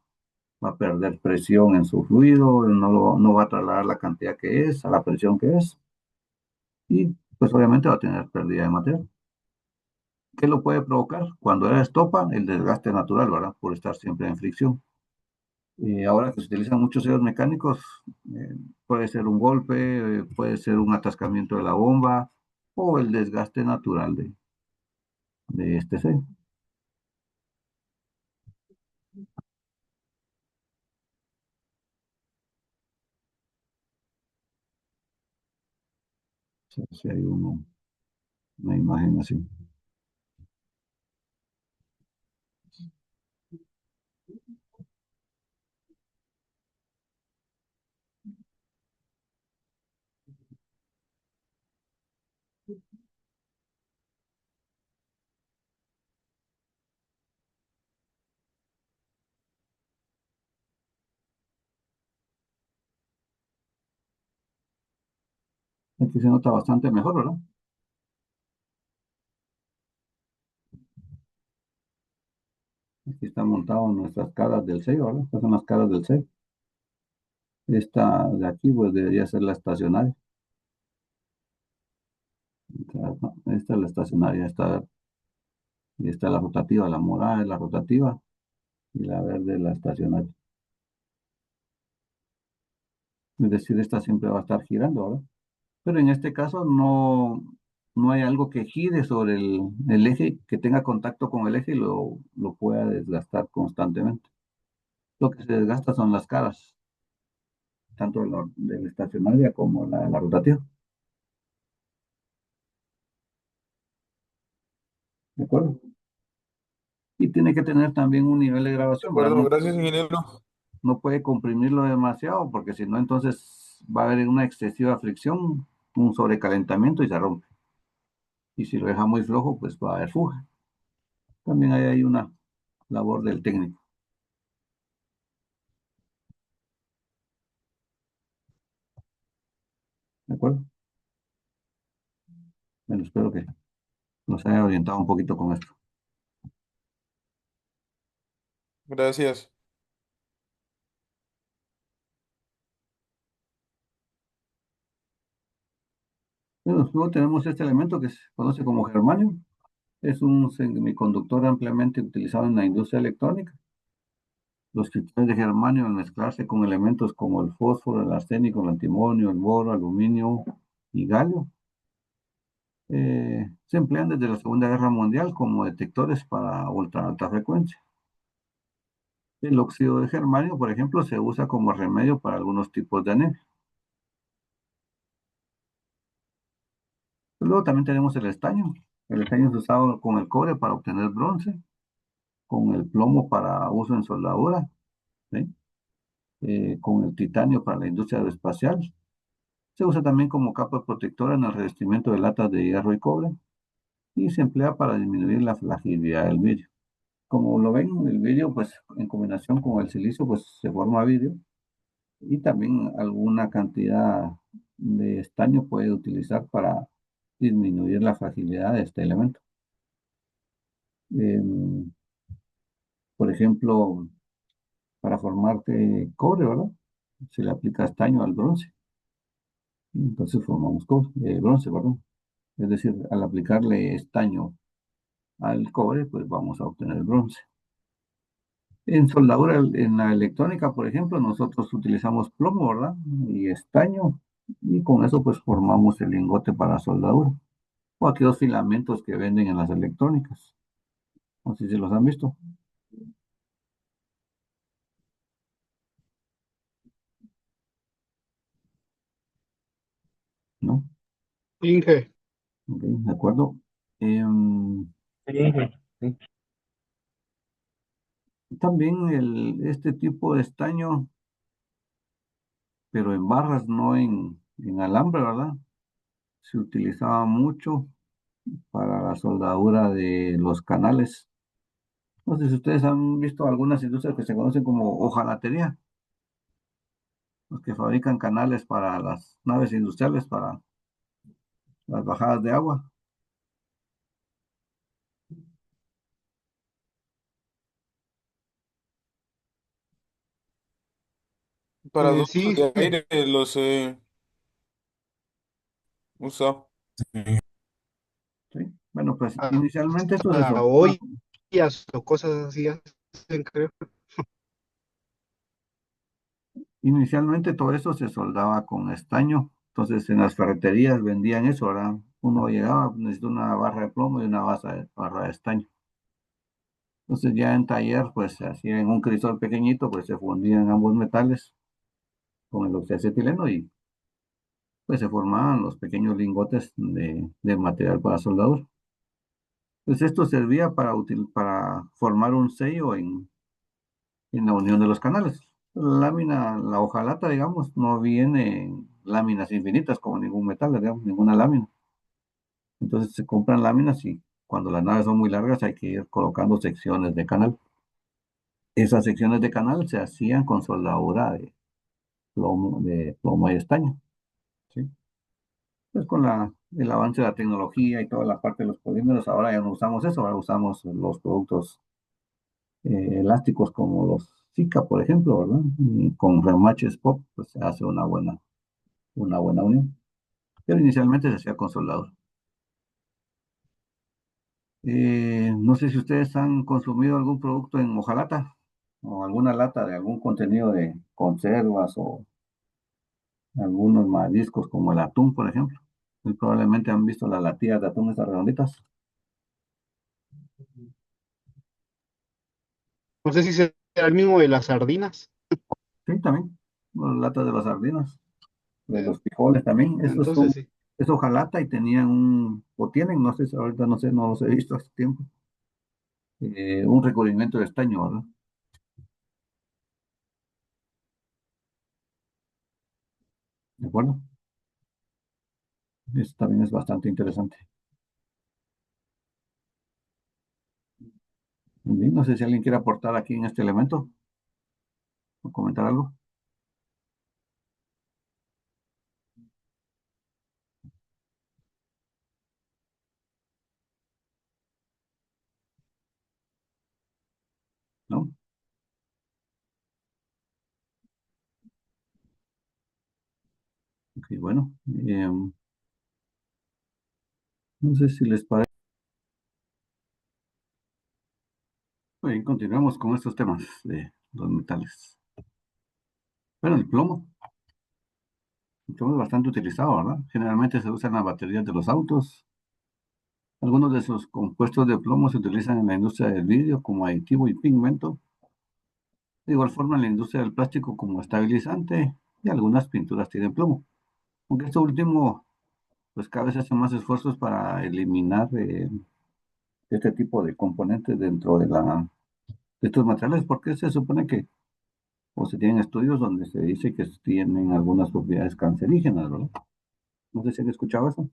Va a perder presión en su fluido, no va a trasladar la cantidad que es, a la presión que es, y pues obviamente va a tener pérdida de material. ¿Qué lo puede provocar? Cuando era estopa, el desgaste natural, ¿verdad? Por estar siempre en fricción. Ahora que se utilizan muchos sellos mecánicos, eh, puede ser un golpe, puede ser un atascamiento de la bomba o el desgaste natural de este sello. Si hay una imagen así. Aquí se nota bastante mejor, ¿verdad? Aquí está montado nuestras caras del sello, ¿verdad? Estas son las caras del sello. Esta de aquí, pues debería ser la estacionaria. No, esta es la estacionaria, y está la rotativa, la morada es la rotativa y la verde es la estacionaria. Es decir, esta siempre va a estar girando, ¿verdad? Pero en este caso no hay algo que gire sobre el eje, que tenga contacto con el eje y lo pueda desgastar constantemente. Lo que se desgasta son las caras, tanto de la estacionaria como la de la rotativa. ¿De acuerdo? Y tiene que tener también un nivel de De grabación, ¿verdad? acuerdo, No, gracias, ingeniero. no puede comprimirlo demasiado porque si no, entonces va a haber una excesiva fricción, un sobrecalentamiento y se rompe. Y si lo deja muy flojo, pues va a haber fuga. También hay ahí una labor del técnico. ¿De acuerdo? Bueno, espero que nos haya orientado un poquito con esto. Gracias. Bueno, luego tenemos este elemento que se conoce como germanio. Es un semiconductor ampliamente utilizado en la industria electrónica. Los cristales de germanio, al mezclarse con elementos como el fósforo, el arsénico, el antimonio, el boro, aluminio y galio, se emplean desde la Segunda Guerra Mundial como detectores para ultra alta frecuencia. El óxido de germanio, por ejemplo, se usa como remedio para algunos tipos de anemia. Luego también tenemos el estaño. El estaño es usado con el cobre para obtener bronce, con el plomo para uso en soldadura, ¿sí? Con el titanio para la industria aeroespacial. Se usa también como capa protectora en el revestimiento de latas de hierro y cobre y se emplea para disminuir la fragilidad del vidrio. Como lo ven, el vidrio, pues en combinación con el silicio, pues se forma vidrio y también alguna cantidad de estaño puede utilizar para disminuir la fragilidad de este elemento. Em, por ejemplo, para formar cobre, ¿verdad? Se le aplica estaño al bronce. Entonces formamos cobre, bronce, perdón. Es decir, al aplicarle estaño al cobre, pues vamos a obtener bronce. En soldadura, en la electrónica, por ejemplo, nosotros utilizamos plomo, ¿verdad? Y estaño, y con eso pues formamos el lingote para soldadura. O aquellos filamentos que venden en las electrónicas. No sé si los han visto, ¿no? Inge, Ok, de acuerdo. Em, Sí, Inge. Sí. también este tipo de estaño, pero en barras, no en alambre, ¿verdad? Se utilizaba mucho para la soldadura de los canales. No sé si ustedes han visto algunas industrias que se conocen como hojalatería, los que fabrican canales para las naves industriales, para las bajadas de agua. Para ductos sí, de aire los he usado. ¿Sí? Bueno, pues inicialmente esto se hasta soldaba, ollas o cosas así hacen, creo. inicialmente todo eso se soldaba con estaño. Entonces en las ferreterías vendían eso, ¿verdad? Uno llegaba, necesita una barra de plomo y una barra de estaño. Entonces ya en taller, pues se hacía en un crisol pequeñito, pues se fundían ambos metales con el oxiacetileno y pues se formaban los pequeños lingotes de material para soldadura. Pues esto servía para formar un sello en la unión de los canales. La lámina, la hojalata, digamos, no viene en láminas infinitas como ningún metal, digamos, ninguna lámina. Entonces se compran láminas y cuando las naves son muy largas hay que ir colocando secciones de canal. Esas secciones de canal se hacían con soldadura de plomo y estaño, ¿sí? Pues con el avance de la tecnología y toda la parte de los polímeros, ahora ya no usamos eso, ahora usamos los productos elásticos como los Zika, por ejemplo, ¿verdad? Y con remaches pop, pues se hace una buena unión. Pero inicialmente se hacía con soldadura. No sé si ustedes han consumido algún producto en hojalata o alguna lata de algún contenido de conservas o algunos mariscos como el atún, por ejemplo. Muy probablemente han visto las latillas de atún, estas redonditas. No sé si será el mismo de las sardinas. Sí, también. Las latas de las sardinas, de Eh, los frijoles también. Esos Entonces son, sí. es hojalata y tenían o tienen, no sé, ahorita no sé, no los he visto hace tiempo, un recubrimiento de estaño, ¿verdad? ¿De acuerdo? Eso también es bastante interesante. Muy bien, no sé si alguien quiere aportar aquí en este elemento o comentar algo. ¿No? Ok, bueno. No sé si les parece. Bien, continuamos con estos temas de los metales. Bueno, el plomo es bastante utilizado, ¿verdad? Generalmente se usa en las baterías de los autos. Algunos de sus compuestos de plomo se utilizan en la industria del vidrio como aditivo y pigmento. De igual forma, en la industria del plástico como estabilizante y algunas pinturas tienen plomo. Aunque esto último, pues cada vez se hacen más esfuerzos para eliminar este tipo de componentes dentro de estos materiales, porque se supone que, o se tienen estudios donde se dice que tienen algunas propiedades cancerígenas, ¿verdad? No sé si han escuchado eso.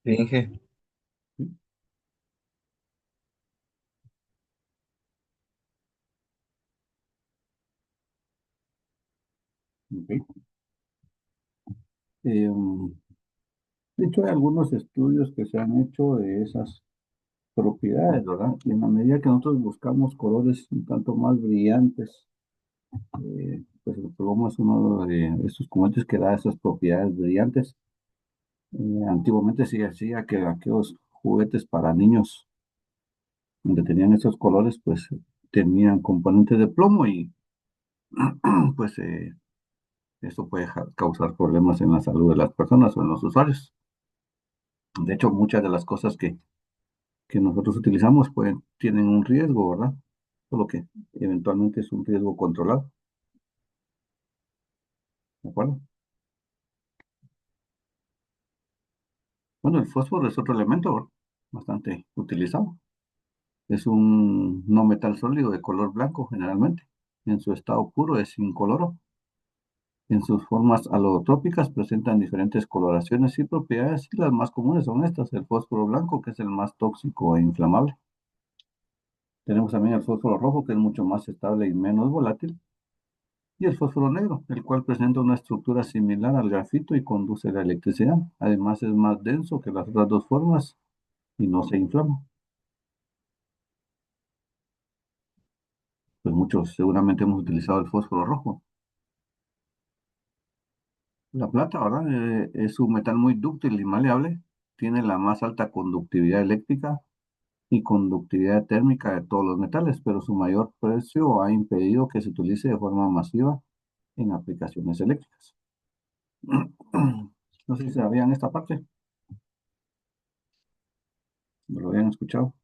Sí, Inge. Sí, ok. Em, de hecho, hay algunos estudios que se han hecho de esas propiedades, ¿verdad? Y en la medida que nosotros buscamos colores un tanto más brillantes, pues el plomo es uno de esos componentes que da esas propiedades brillantes. Antiguamente se hacía que aquellos juguetes para niños donde tenían esos colores, pues tenían componentes de plomo y pues esto puede causar problemas en la salud de las personas o en los usuarios. De hecho, muchas de las cosas que nosotros utilizamos tienen un riesgo, ¿verdad? Solo que eventualmente es un riesgo controlado, ¿de acuerdo? Bueno, el fósforo es otro elemento, ¿verdad? Bastante utilizado. Es un no metal sólido de color blanco generalmente. En su estado puro es incoloro. En sus formas alotrópicas presentan diferentes coloraciones y propiedades y las más comunes son estas, el fósforo blanco, que es el más tóxico e inflamable. Tenemos también el fósforo rojo, que es mucho más estable y menos volátil, y el fósforo negro, el cual presenta una estructura similar al grafito y conduce la electricidad. Además es más denso que las otras dos formas y no se inflama. Pues muchos seguramente hemos utilizado el fósforo rojo. La plata, ¿verdad? Es un metal muy dúctil y maleable. Tiene la más alta conductividad eléctrica y conductividad térmica de todos los metales, pero su mayor precio ha impedido que se utilice de forma masiva en aplicaciones eléctricas. No sé si sabían esta parte, no lo habían escuchado,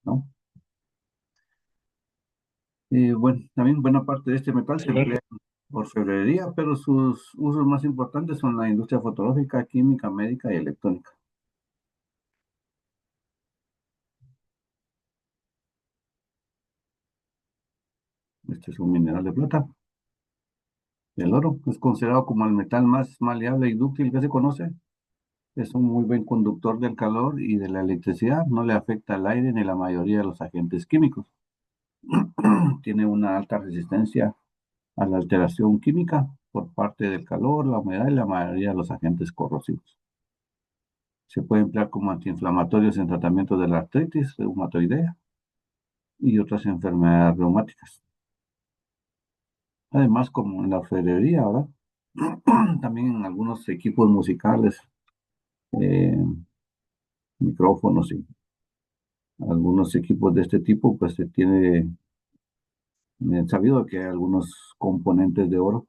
¿no? Bueno, también buena parte de este metal se Sí, emplea en orfebrería, pero sus usos más importantes son la industria fotológica, química, médica y electrónica. Este es un mineral de plata. El oro es considerado como el metal más maleable y dúctil que se conoce. Es un muy buen conductor del calor y de la electricidad. No le afecta al aire ni la mayoría de los agentes químicos. Tiene una alta resistencia a la alteración química por parte del calor, la humedad y la mayoría de los agentes corrosivos. Se puede emplear como antiinflamatorios en tratamiento de la artritis reumatoidea y otras enfermedades reumáticas. Además, como en la orfebrería, ¿verdad? También en algunos equipos musicales, eh, micrófonos y algunos equipos de este tipo, pues se tiene sabido que hay algunos componentes de oro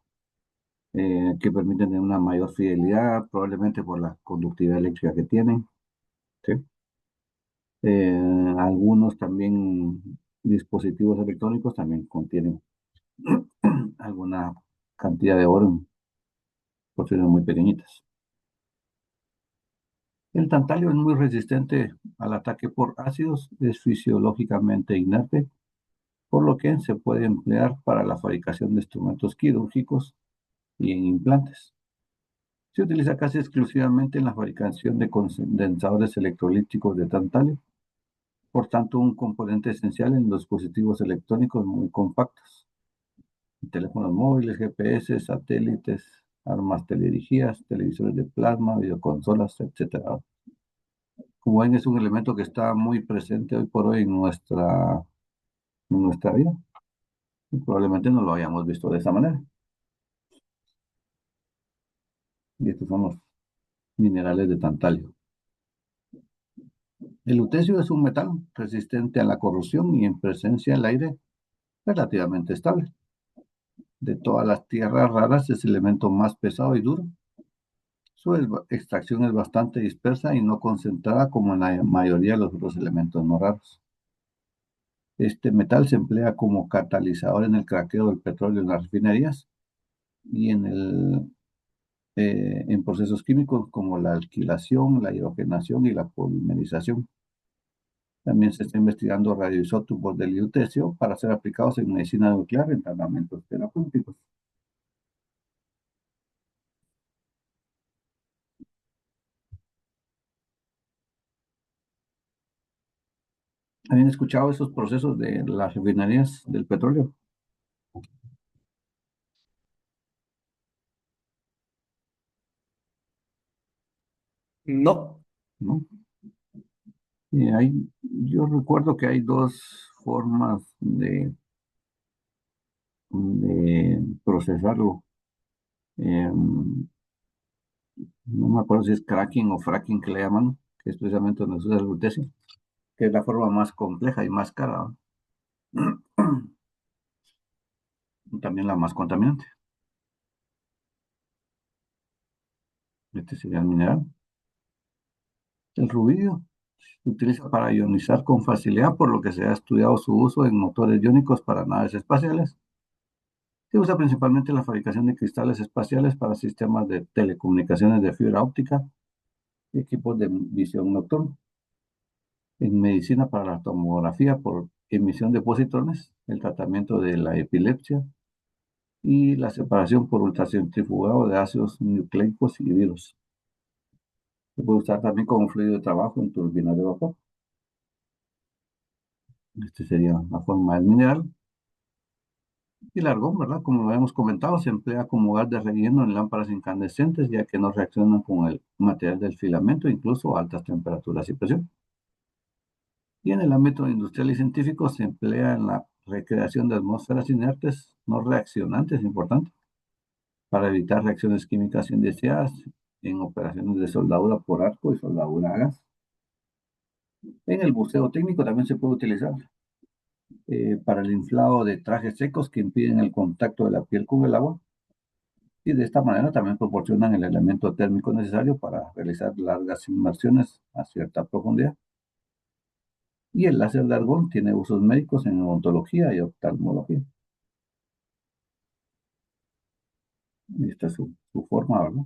que permiten tener una mayor fidelidad, probablemente por la conductividad eléctrica que tienen. ¿Sí? Algunos también dispositivos electrónicos también contienen alguna cantidad de oro en porciones muy pequeñitas. El tantalio es muy resistente al ataque por ácidos, es fisiológicamente inerte, por lo que se puede emplear para la fabricación de instrumentos quirúrgicos y en implantes. Se utiliza casi exclusivamente en la fabricación de condensadores electrolíticos de tantalio, por tanto un componente esencial en los dispositivos electrónicos muy compactos, teléfonos móviles, GPS, satélites, armas teledirigidas, televisores de plasma, videoconsolas, etcétera. Como ven, es un elemento que está muy presente hoy por hoy en nuestra vida. Y probablemente no lo hayamos visto de esa manera. Y estos son los minerales de tantalio. El lutecio es un metal resistente a la corrosión y en presencia del aire relativamente estable. De todas las tierras raras es el elemento más pesado y duro. Su extracción es bastante dispersa y no concentrada como en la mayoría de los otros elementos no raros. Este metal se emplea como catalizador en el craqueo del petróleo en las refinerías y en procesos químicos como la alquilación, la hidrogenación y la polimerización. También se está investigando radioisótopos del lutecio para ser aplicados en medicina nuclear en tratamientos terapéuticos. ¿Habían escuchado esos procesos de las refinerías del petróleo? No. ¿No? Yo recuerdo que hay dos formas de procesarlo. No me acuerdo si es cracking o fracking que le llaman, que es precisamente donde se usa el lutecio, que es la forma más compleja y más cara, ¿no? También la más contaminante. Este sería el mineral. El rubidio se utiliza para ionizar con facilidad, por lo que se ha estudiado su uso en motores iónicos para naves espaciales. Se usa principalmente en la fabricación de cristales espaciales para sistemas de telecomunicaciones de fibra óptica y equipos de visión nocturna. En medicina para la tomografía por emisión de positrones, el tratamiento de la epilepsia y la separación por ultracentrifugado de ácidos nucleicos y virus. Se puede usar también como fluido de trabajo en turbinas de vapor. Este sería la forma del mineral. Y el argón, ¿verdad? Como lo habíamos comentado, se emplea como gas de relleno en lámparas incandescentes, ya que no reaccionan con el material del filamento, incluso a altas temperaturas y presión. Y en el ámbito industrial y científico se emplea en la recreación de atmósferas inertes no reaccionantes, importante, para evitar reacciones químicas indeseadas en operaciones de soldadura por arco y soldadura a gas. En el buceo técnico también se puede utilizar para el inflado de trajes secos que impiden el contacto de la piel con el agua y de esta manera también proporcionan el elemento térmico necesario para realizar largas inmersiones a cierta profundidad. Y el láser de argón tiene usos médicos en odontología y oftalmología. Y esta es su forma, ¿verdad?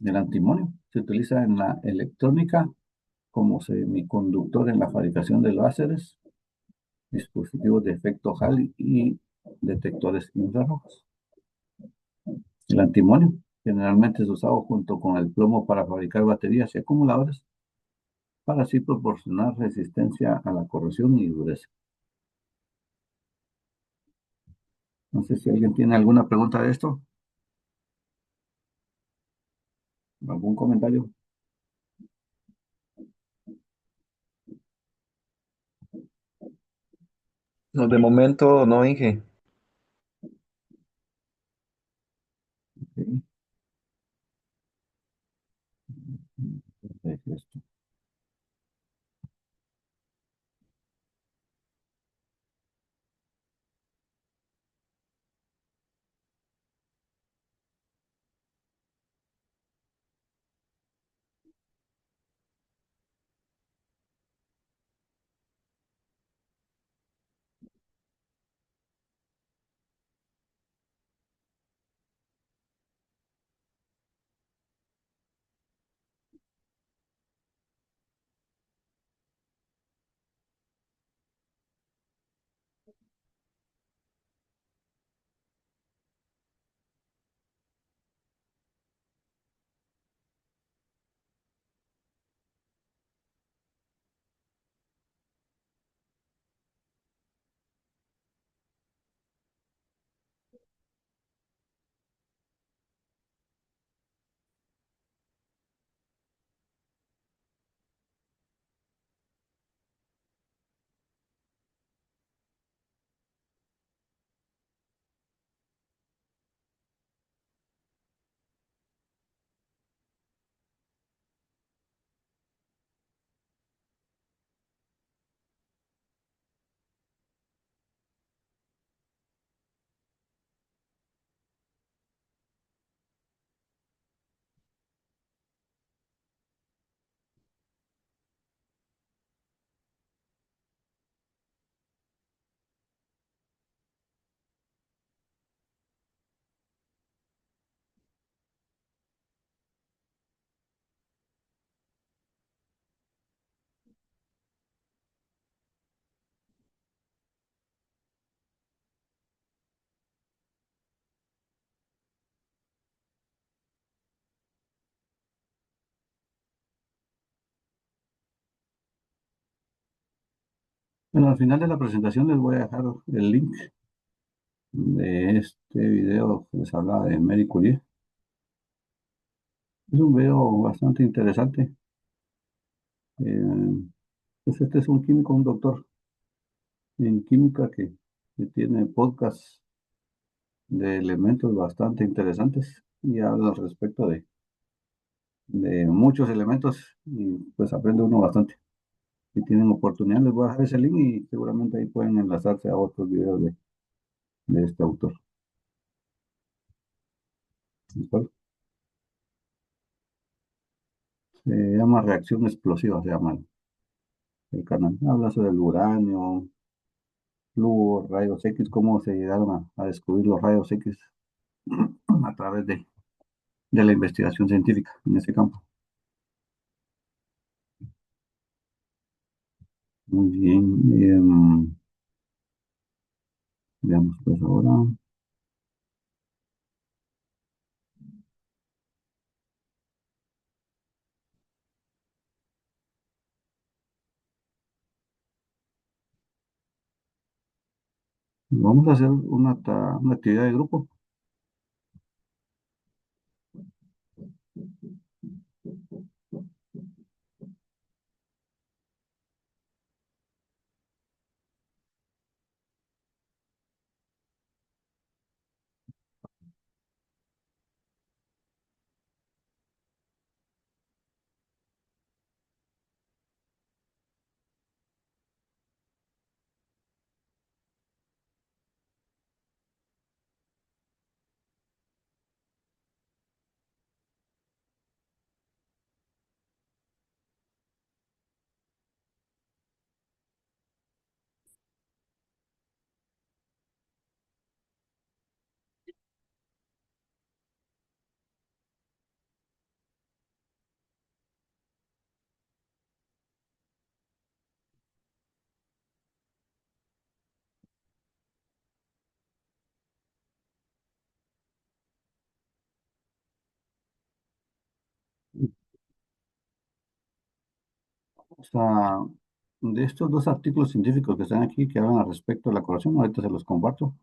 El antimonio se utiliza en la electrónica como semiconductor en la fabricación de láseres, dispositivos de efecto Hall y detectores infrarrojos. El antimonio generalmente es usado junto con el plomo para fabricar baterías y acumuladores, para así proporcionar resistencia a la corrosión y dureza. No sé si alguien tiene alguna pregunta de esto, algún comentario. No, de momento no, Inge. Ok. Esto. Bueno, al final de la presentación les voy a dejar el link de este video que les hablaba de Marie Curie. Es un video bastante interesante. Eh, pues este es un químico, un doctor en química que tiene podcast de elementos bastante interesantes y habla al respecto de muchos elementos y pues aprende uno bastante. Si tienen oportunidad, les voy a dejar ese link y seguramente ahí pueden enlazarse a otros videos de este autor. ¿De acuerdo? Se llama reacción explosiva, se llama el canal. Habla sobre el uranio, flúor, rayos X, cómo se llegaron a descubrir los rayos X a través de la investigación científica en ese campo. Muy bien. Veamos pues ahora. Vamos a hacer una actividad de grupo. O sea, de estos dos artículos científicos que están aquí, que hablan al respecto de la corrosión, ahorita se los comparto.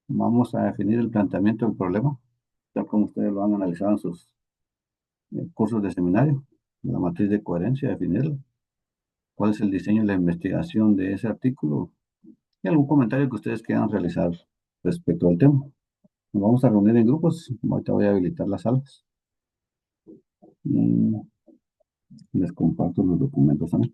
Vamos a definir el planteamiento del problema, tal como ustedes lo han analizado en sus cursos de seminario, la matriz de coherencia, definirla. ¿Cuál es el diseño y la investigación de ese artículo? Y algún comentario que ustedes quieran realizar respecto al tema. Nos vamos a reunir en grupos. Ahorita voy a habilitar las salas. Y les comparto los documentos también.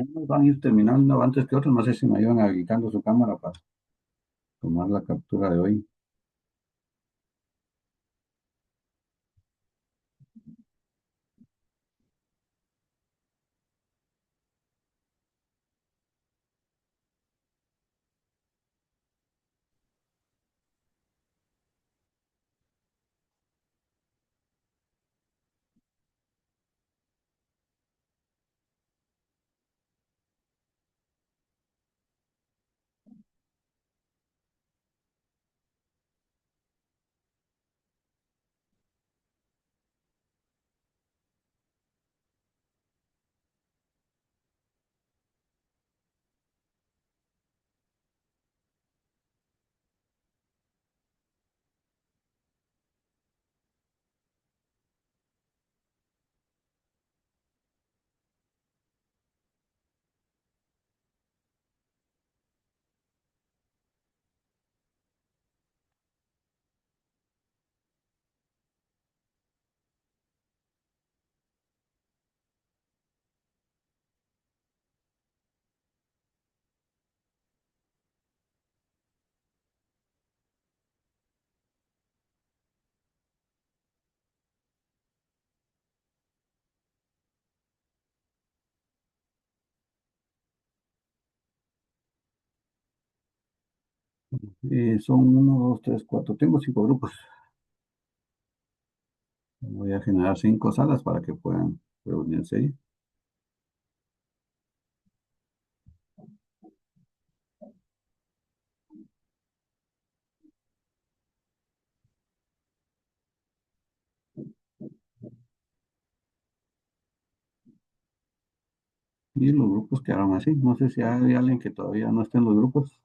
Unos van a ir terminando antes que otros. No sé si me ayudan habilitando su cámara para tomar la captura de hoy. Son uno, dos, tres, cuatro. Tengo cinco grupos. Voy a generar cinco salas para que puedan reunirse ahí. Y los grupos quedaron así. No sé si hay alguien que todavía no esté en los grupos.